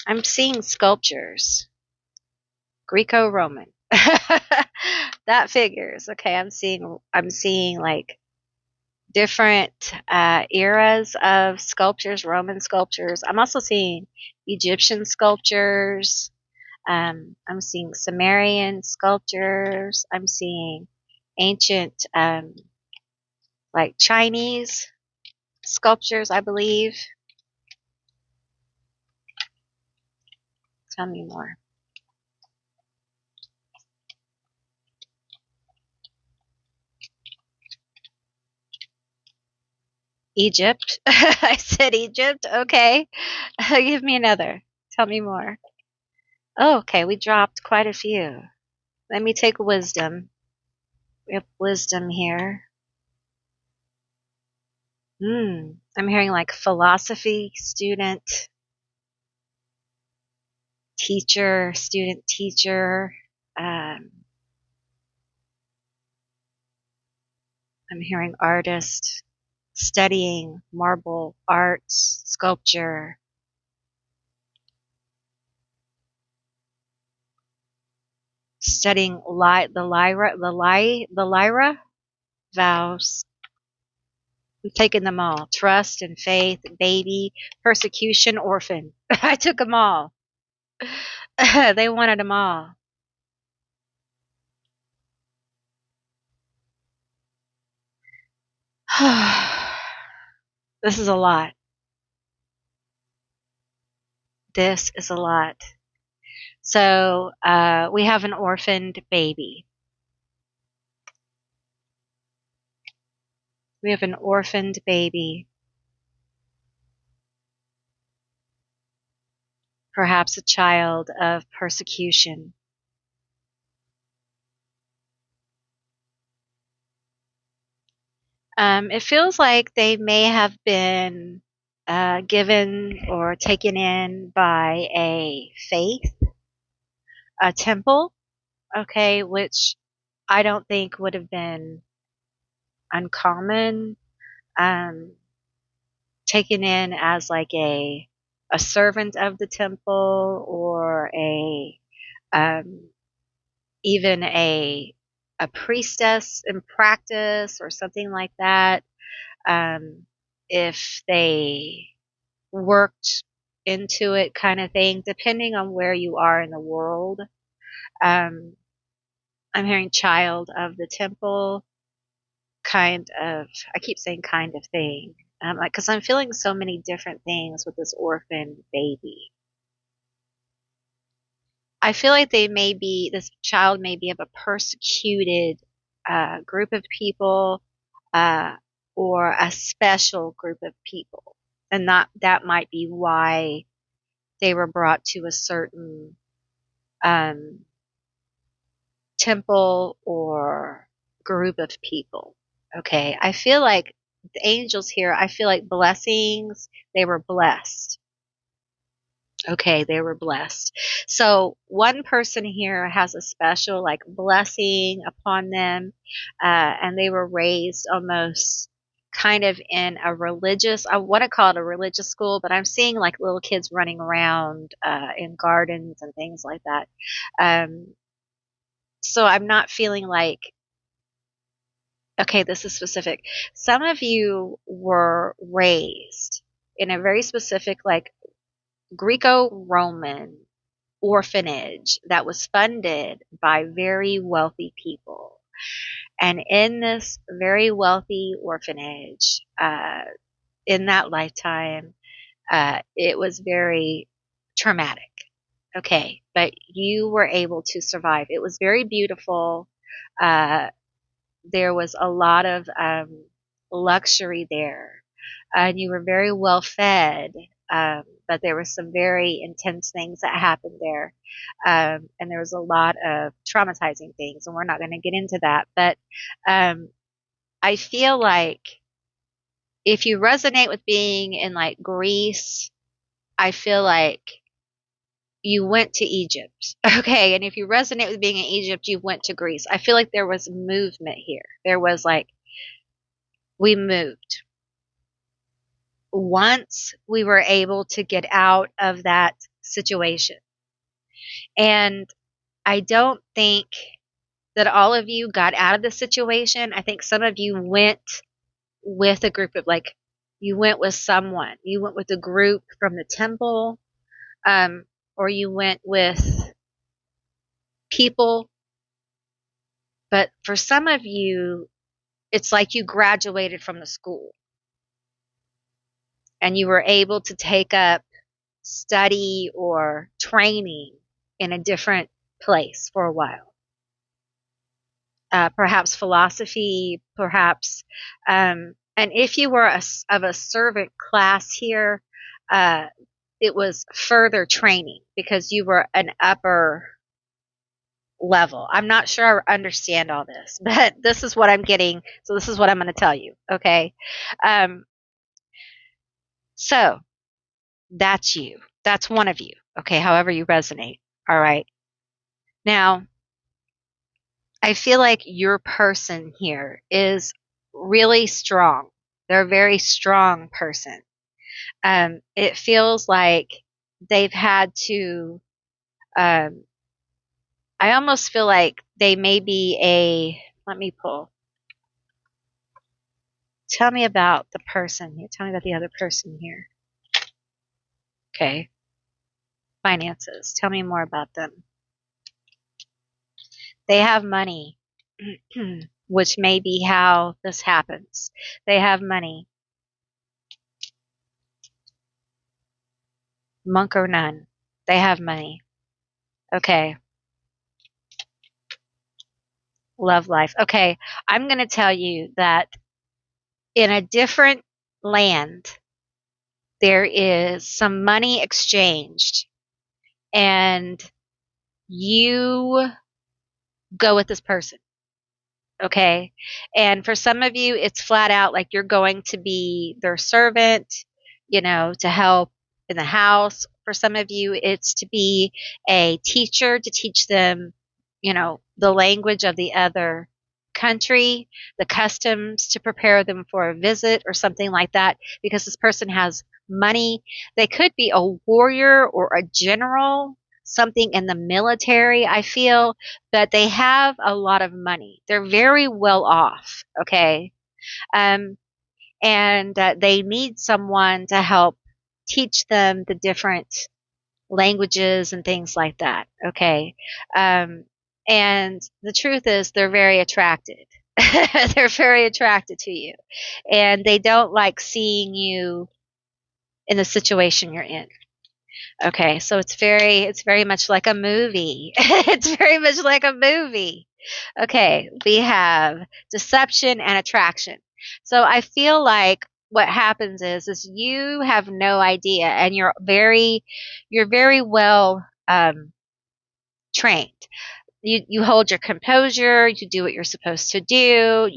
I'm seeing sculptures. Greco-Roman. That figures. Okay, I'm seeing like different eras of sculptures, Roman sculptures. I'm also seeing Egyptian sculptures. I'm seeing Sumerian sculptures. I'm seeing ancient, like Chinese sculptures, I believe. Tell me more. Egypt. I said Egypt. Okay. Give me another. Tell me more. Oh, okay. We dropped quite a few. Let me take wisdom. We have wisdom here. I'm hearing like philosophy student, teacher, student, teacher. Um, I'm hearing artist, studying marble arts, sculpture. Studying the lyra vows. We've taken them all. Trust and faith, baby, persecution, orphan. I took them all. They wanted them all. This is a lot. This is a lot. So we have an orphaned baby. We have an orphaned baby. Perhaps a child of persecution. It feels like they may have been given or taken in by a faith, a temple, okay, which I don't think would have been uncommon. Taken in as like a servant of the temple or a um, even a priestess in practice or something like that. If they worked into it kind of thing, depending on where you are in the world. Um, I'm hearing child of the temple, kind of, I keep saying kind of thing, like, cause I'm feeling so many different things with this orphan baby. I feel like this child may be of a persecuted group of people, uh, or a special group of people. And that might be why they were brought to a certain um, temple or group of people. Okay, I feel like the angels here, I feel like blessings, they were blessed. Okay, they were blessed. So one person here has a special like blessing upon them, and they were raised almost kind of in a religious, I want to call it a religious school, but I'm seeing like little kids running around in gardens and things like that. So I'm not feeling like Okay, this is specific. Some of you were raised in a very specific, like, Greco-Roman orphanage that was funded by very wealthy people. And in this very wealthy orphanage, in that lifetime, it was very traumatic. Okay, but you were able to survive. It was very beautiful. Uh, there was a lot of luxury there, and you were very well fed. But there were some very intense things that happened there, and there was a lot of traumatizing things, and we're not going to get into that. But um, I feel like if you resonate with being in like Greece, I feel like you went to Egypt. Okay. And if you resonate with being in Egypt, you went to Greece. I feel like there was movement here. There was like, we moved. Once we were able to get out of that situation. And I don't think that all of you got out of the situation. I think some of you went with a group of like, you went with someone. You went with a group from the temple, or you went with people. But for some of you, it's like you graduated from the school and you were able to take up study or training in a different place for a while. Perhaps philosophy, perhaps, and if you were of a servant class here, uh, it was further training because you were an upper level. I'm not sure I understand all this, but this is what I'm getting. So this is what I'm going to tell you. Okay. Um, so that's you. That's one of you. Okay. However you resonate. All right. Now, I feel like your person here is really strong. They're a very strong person. It feels like they've had to, um, I almost feel like they may be let me pull. Tell me about the person here. Tell me about the other person here. Okay. Finances. Tell me more about them. They have money, which may be how this happens. They have money. Monk or nun. They have money. Okay. Love life. Okay. I'm going to tell you that in a different land, there is some money exchanged, and you go with this person. Okay. And for some of you, it's flat out like you're going to be their servant, to help in the house. For some of you, it's to be a teacher to teach them, the language of the other country, the customs to prepare them for a visit or something like that, because this person has money. They could be a warrior or a general, something in the military, I feel, but they have a lot of money. They're very well off, okay? Um, and they need someone to help teach them the different languages and things like that, okay? And the truth is, they're very attracted. They're very attracted to you. And they don't like seeing you in the situation you're in. Okay, so it's very much like a movie. It's very much like a movie. Okay, we have deception and attraction. So I feel like what happens is you have no idea, and you're very well trained. You hold your composure. You do what you're supposed to do.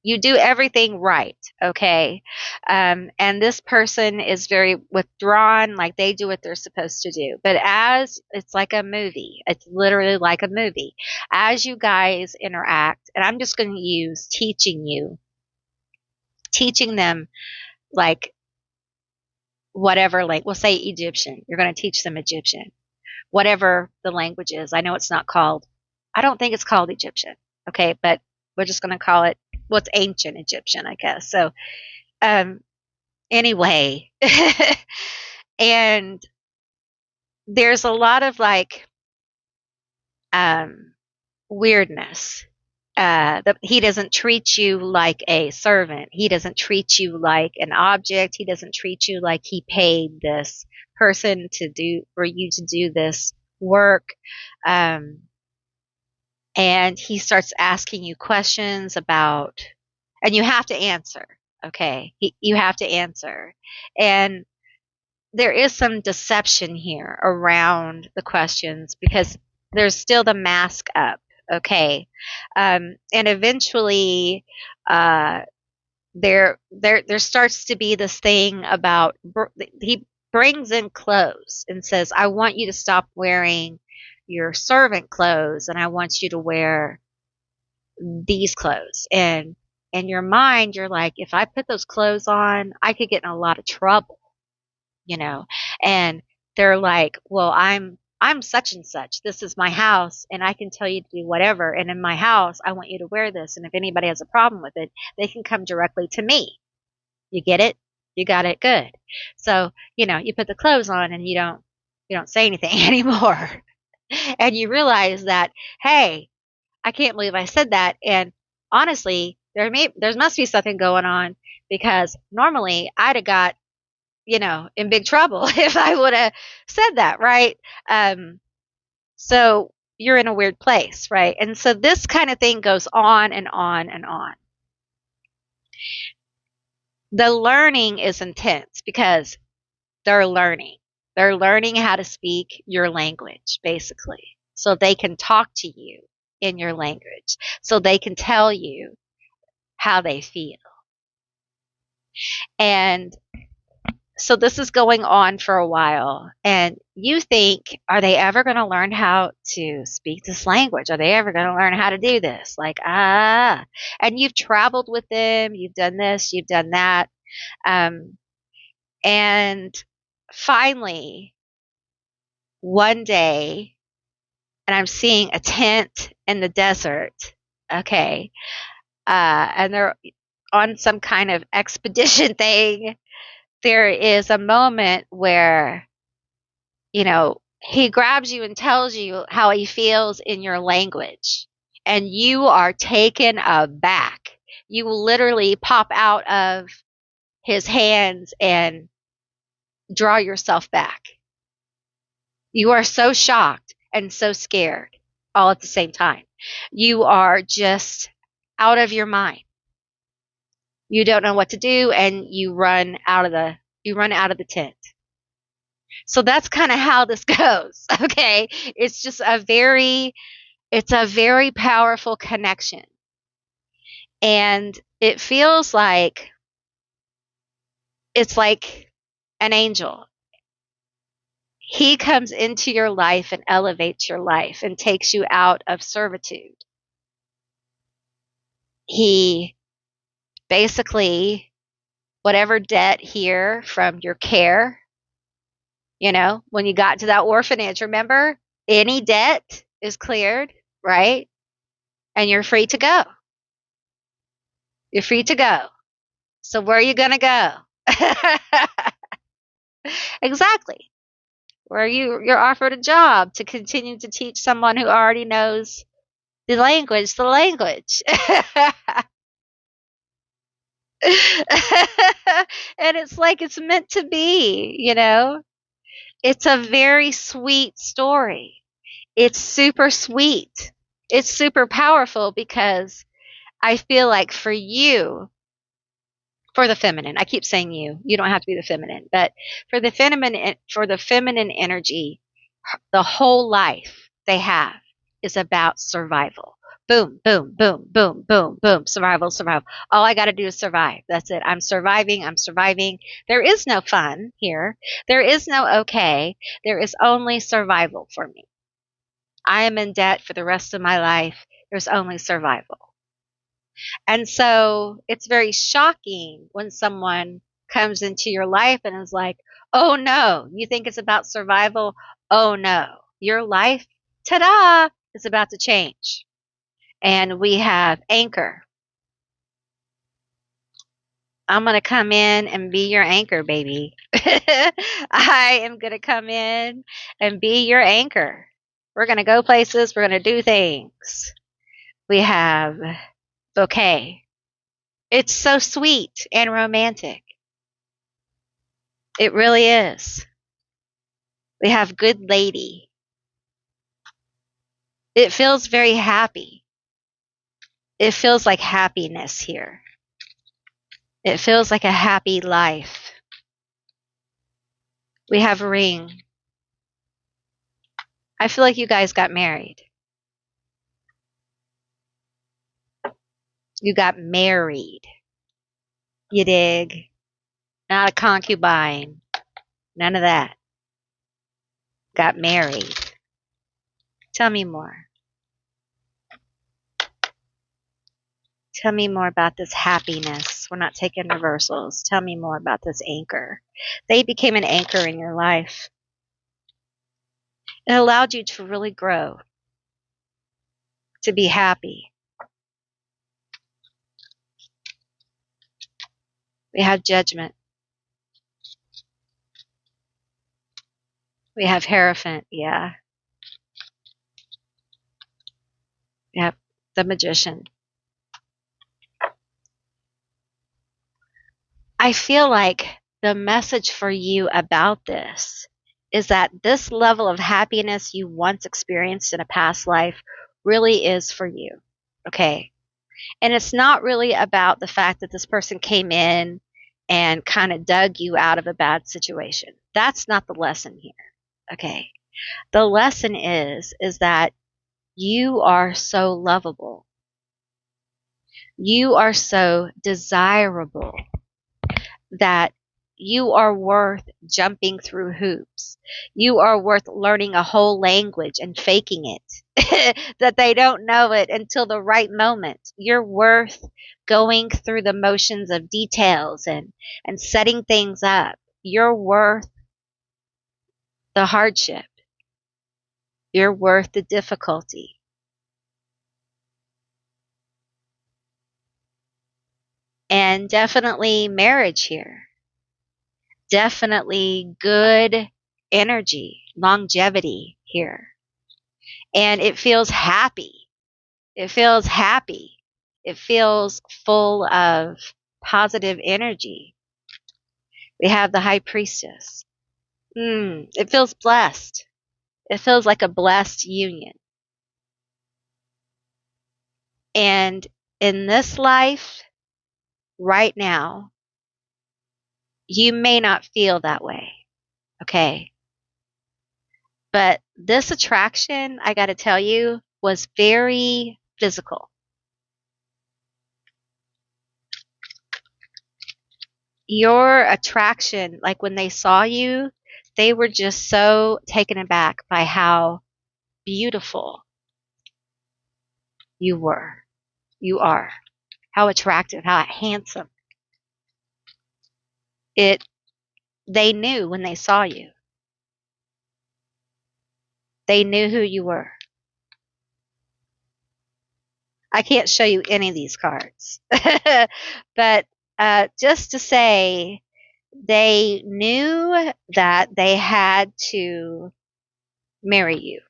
You do everything right, okay? And this person is very withdrawn, like they do what they're supposed to do. But as it's like a movie, it's literally like a movie. As you guys interact, and I'm just going to use teaching them like whatever, like we'll say Egyptian. You're going to teach them Egyptian, whatever the language is. I know it's not called, I don't think it's called Egyptian, okay? But We're just going to call it, well, it's ancient Egyptian, I guess. So, um, anyway, and there's a lot of like, um, weirdness. He doesn't treat you like a servant. He doesn't treat you like an object. He doesn't treat you like he paid this person for you to do this work. Um, and he starts asking you questions about, and you have to answer. Okay. You have to answer. And there is some deception here around the questions because there's still the mask up. Okay. And eventually, uh, there starts to be this thing about, he brings in clothes and says, I want you to stop wearing your servant clothes and I want you to wear these clothes. And in your mind, you're like, if I put those clothes on, I could get in a lot of trouble, you know? And they're like, well, I'm such and such. This is my house and I can tell you to do whatever. And in my house, I want you to wear this. And if anybody has a problem with it, they can come directly to me. You get it? You got it? Good. So, you put the clothes on and you don't say anything anymore. And you realize that, hey, I can't believe I said that. And honestly, there must be something going on because normally I'd have got, in big trouble if I would have said that, right? So you're in a weird place, right? And so this kind of thing goes on and on and on. The learning is intense because they're learning. They're learning how to speak your language, basically, so they can talk to you in your language, so they can tell you how they feel. And so this is going on for a while, and you think, are they ever going to learn how to speak this language? Are they ever going to learn how to do this? And you've traveled with them, you've done this, you've done that. And finally, one day, and I'm seeing a tent in the desert, okay, and they're on some kind of expedition thing. There is a moment where, he grabs you and tells you how he feels in your language, and you are taken aback. You will literally pop out of his hands and draw yourself back. You are so shocked and so scared all at the same time. You are just out of your mind. You don't know what to do and you run out of the tent. So that's kind of how this goes. Okay. It's a very powerful connection. And it feels like it's like an angel. He comes into your life and elevates your life and takes you out of servitude. He basically, whatever debt here from your care, when you got to that orphanage, remember, any debt is cleared, right? And you're free to go. You're free to go. So where are you going to go? Exactly. Where you're offered a job to continue to teach someone who already knows the language. And it's like it's meant to be, It's a very sweet story. It's super sweet. It's super powerful because I feel like for the feminine, I keep saying you don't have to be the feminine, but for the feminine energy, the whole life they have is about survival. Boom, boom, boom, boom, boom, boom. Survival, survival. All I got to do is survive. That's it. I'm surviving. I'm surviving. There is no fun here. There is no okay. There is only survival for me. I am in debt for the rest of my life. There's only survival. And so it's very shocking when someone comes into your life and is like, oh no, you think it's about survival? Oh no, your life, ta-da, is about to change. And we have anchor. I'm going to come in and be your anchor, baby. I am going to come in and be your anchor. We're going to go places. We're going to do things. We have bouquet. It's so sweet and romantic. It really is. We have good lady. It feels very happy. It feels like happiness here. It feels like a happy life. We have ring. I feel like you guys got married. You got married. You dig? Not a concubine. None of that. Got married. Tell me more. Tell me more about this happiness. We're not taking reversals. Tell me more about this anchor. They became an anchor in your life. It allowed you to really grow, to be happy. We have judgment. We have Hierophant, yeah. We have the Magician. I feel like the message for you about this is that this level of happiness you once experienced in a past life really is for you. Okay. And it's not really about the fact that this person came in and kind of dug you out of a bad situation. That's not the lesson here. Okay. The lesson is that you are so lovable. You are so desirable that you are worth jumping through hoops. You are worth learning a whole language and faking it. That they don't know it until the right moment. You're worth going through the motions of details and setting things up. You're worth the hardship. You're worth the difficulty. And definitely marriage here. Definitely good energy, longevity here. And it feels happy. It feels happy. It feels full of positive energy. We have the High Priestess. It feels blessed. It feels like a blessed union. And in this life, right now, you may not feel that way. Okay. But this attraction, I got to tell you, was very physical. Your attraction, like when they saw you, they were just so taken aback by how beautiful you were. You are. How attractive, how handsome. They knew when they saw you. They knew who you were. I can't show you any of these cards. But just to say, they knew that they had to marry you.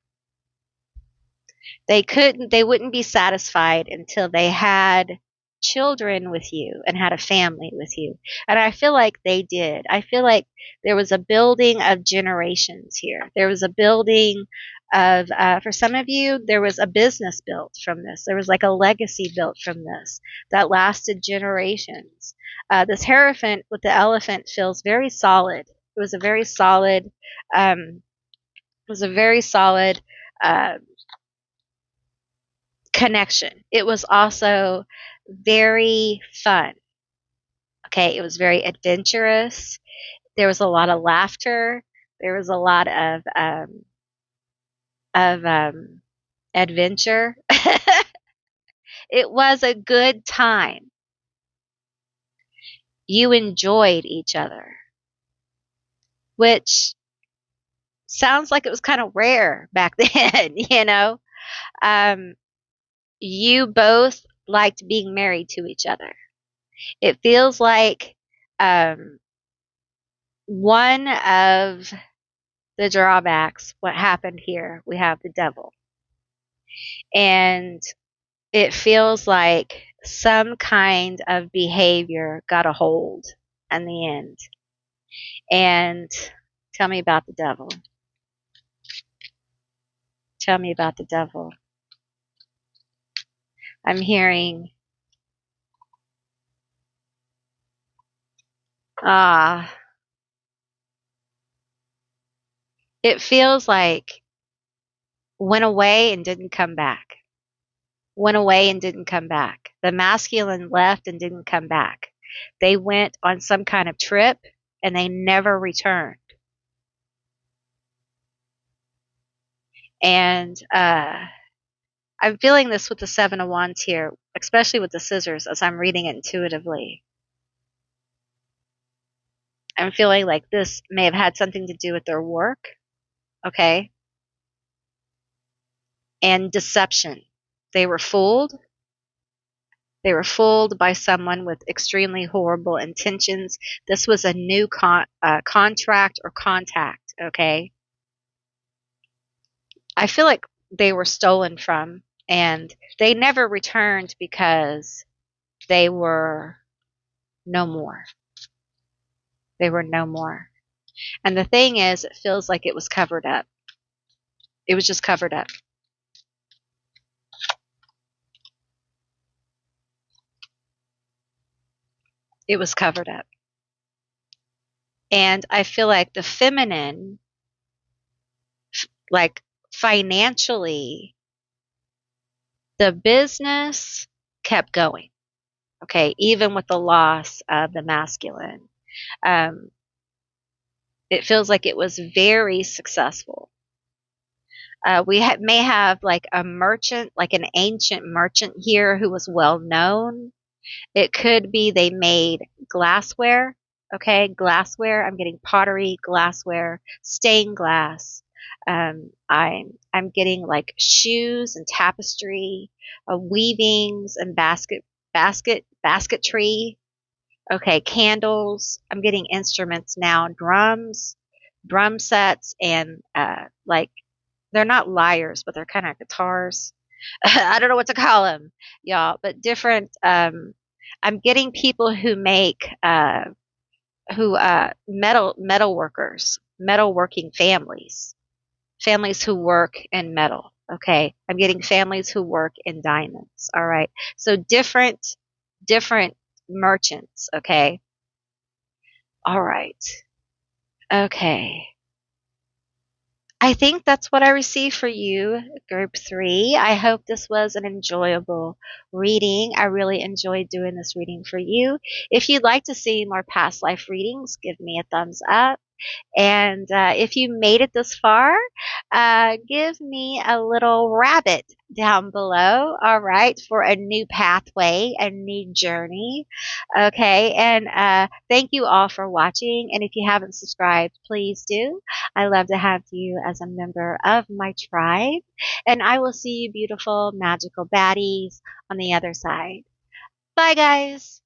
They wouldn't be satisfied until they had children with you and had a family with you. And I feel like they did. I feel like there was a building of generations here. There was a building of, for some of you, there was a business built from this. There was like a legacy built from this that lasted generations. This Hierophant with the elephant feels very solid. It was a very solid, uh, connection. It was also very fun. Okay, it was very adventurous. There was a lot of laughter. There was a lot of adventure. It was a good time. You enjoyed each other, which sounds like it was kind of rare back then, you know. you both liked being married to each other. It feels like um, one of the drawbacks, what happened here, we have the devil. And it feels like some kind of behavior got a hold in the end. And tell me about the devil. Tell me about the devil. I'm hearing, ah, it feels like went away and didn't come back. Went away and didn't come back. The masculine left and didn't come back. They went on some kind of trip and they never returned. And I'm feeling this with the Seven of Wands here, especially with the scissors as I'm reading it intuitively. I'm feeling like this may have had something to do with their work, okay? And deception. They were fooled. They were fooled by someone with extremely horrible intentions. This was a new contract or contact, okay? I feel like they were stolen from and they never returned because they were no more. They were no more. And the thing is, it feels like it was covered up. It was just covered up. It was covered up. And I feel like the feminine, like financially, the business kept going. Okay, even with the loss of the masculine. Um, it feels like it was very successful. We may have like a merchant, like an ancient merchant here who was well known. It could be they made glassware. Okay, glassware. I'm getting pottery, glassware, stained glass. I'm getting like shoes and tapestry, weavings and basketry. Okay, candles. I'm getting instruments now, drums, drum sets, and like they're not lyres, but they're kind of guitars. I don't know what to call them, y'all, but different. I'm getting people who make metal workers, metal working families who work in metal. Okay, I'm getting families who work in diamonds. All right, so different merchants. Okay, all right, okay. I think that's what I received for you, group 3. I hope this was an enjoyable reading. I really enjoyed doing this reading for you. If you'd like to see more past life readings, give me a thumbs up. And if you made it this far, give me a little rabbit down below, all right, for a new pathway, a new journey. Okay, and thank you all for watching. And if you haven't subscribed, please do. I love to have you as a member of my tribe. And I will see you beautiful, magical baddies on the other side. Bye, guys.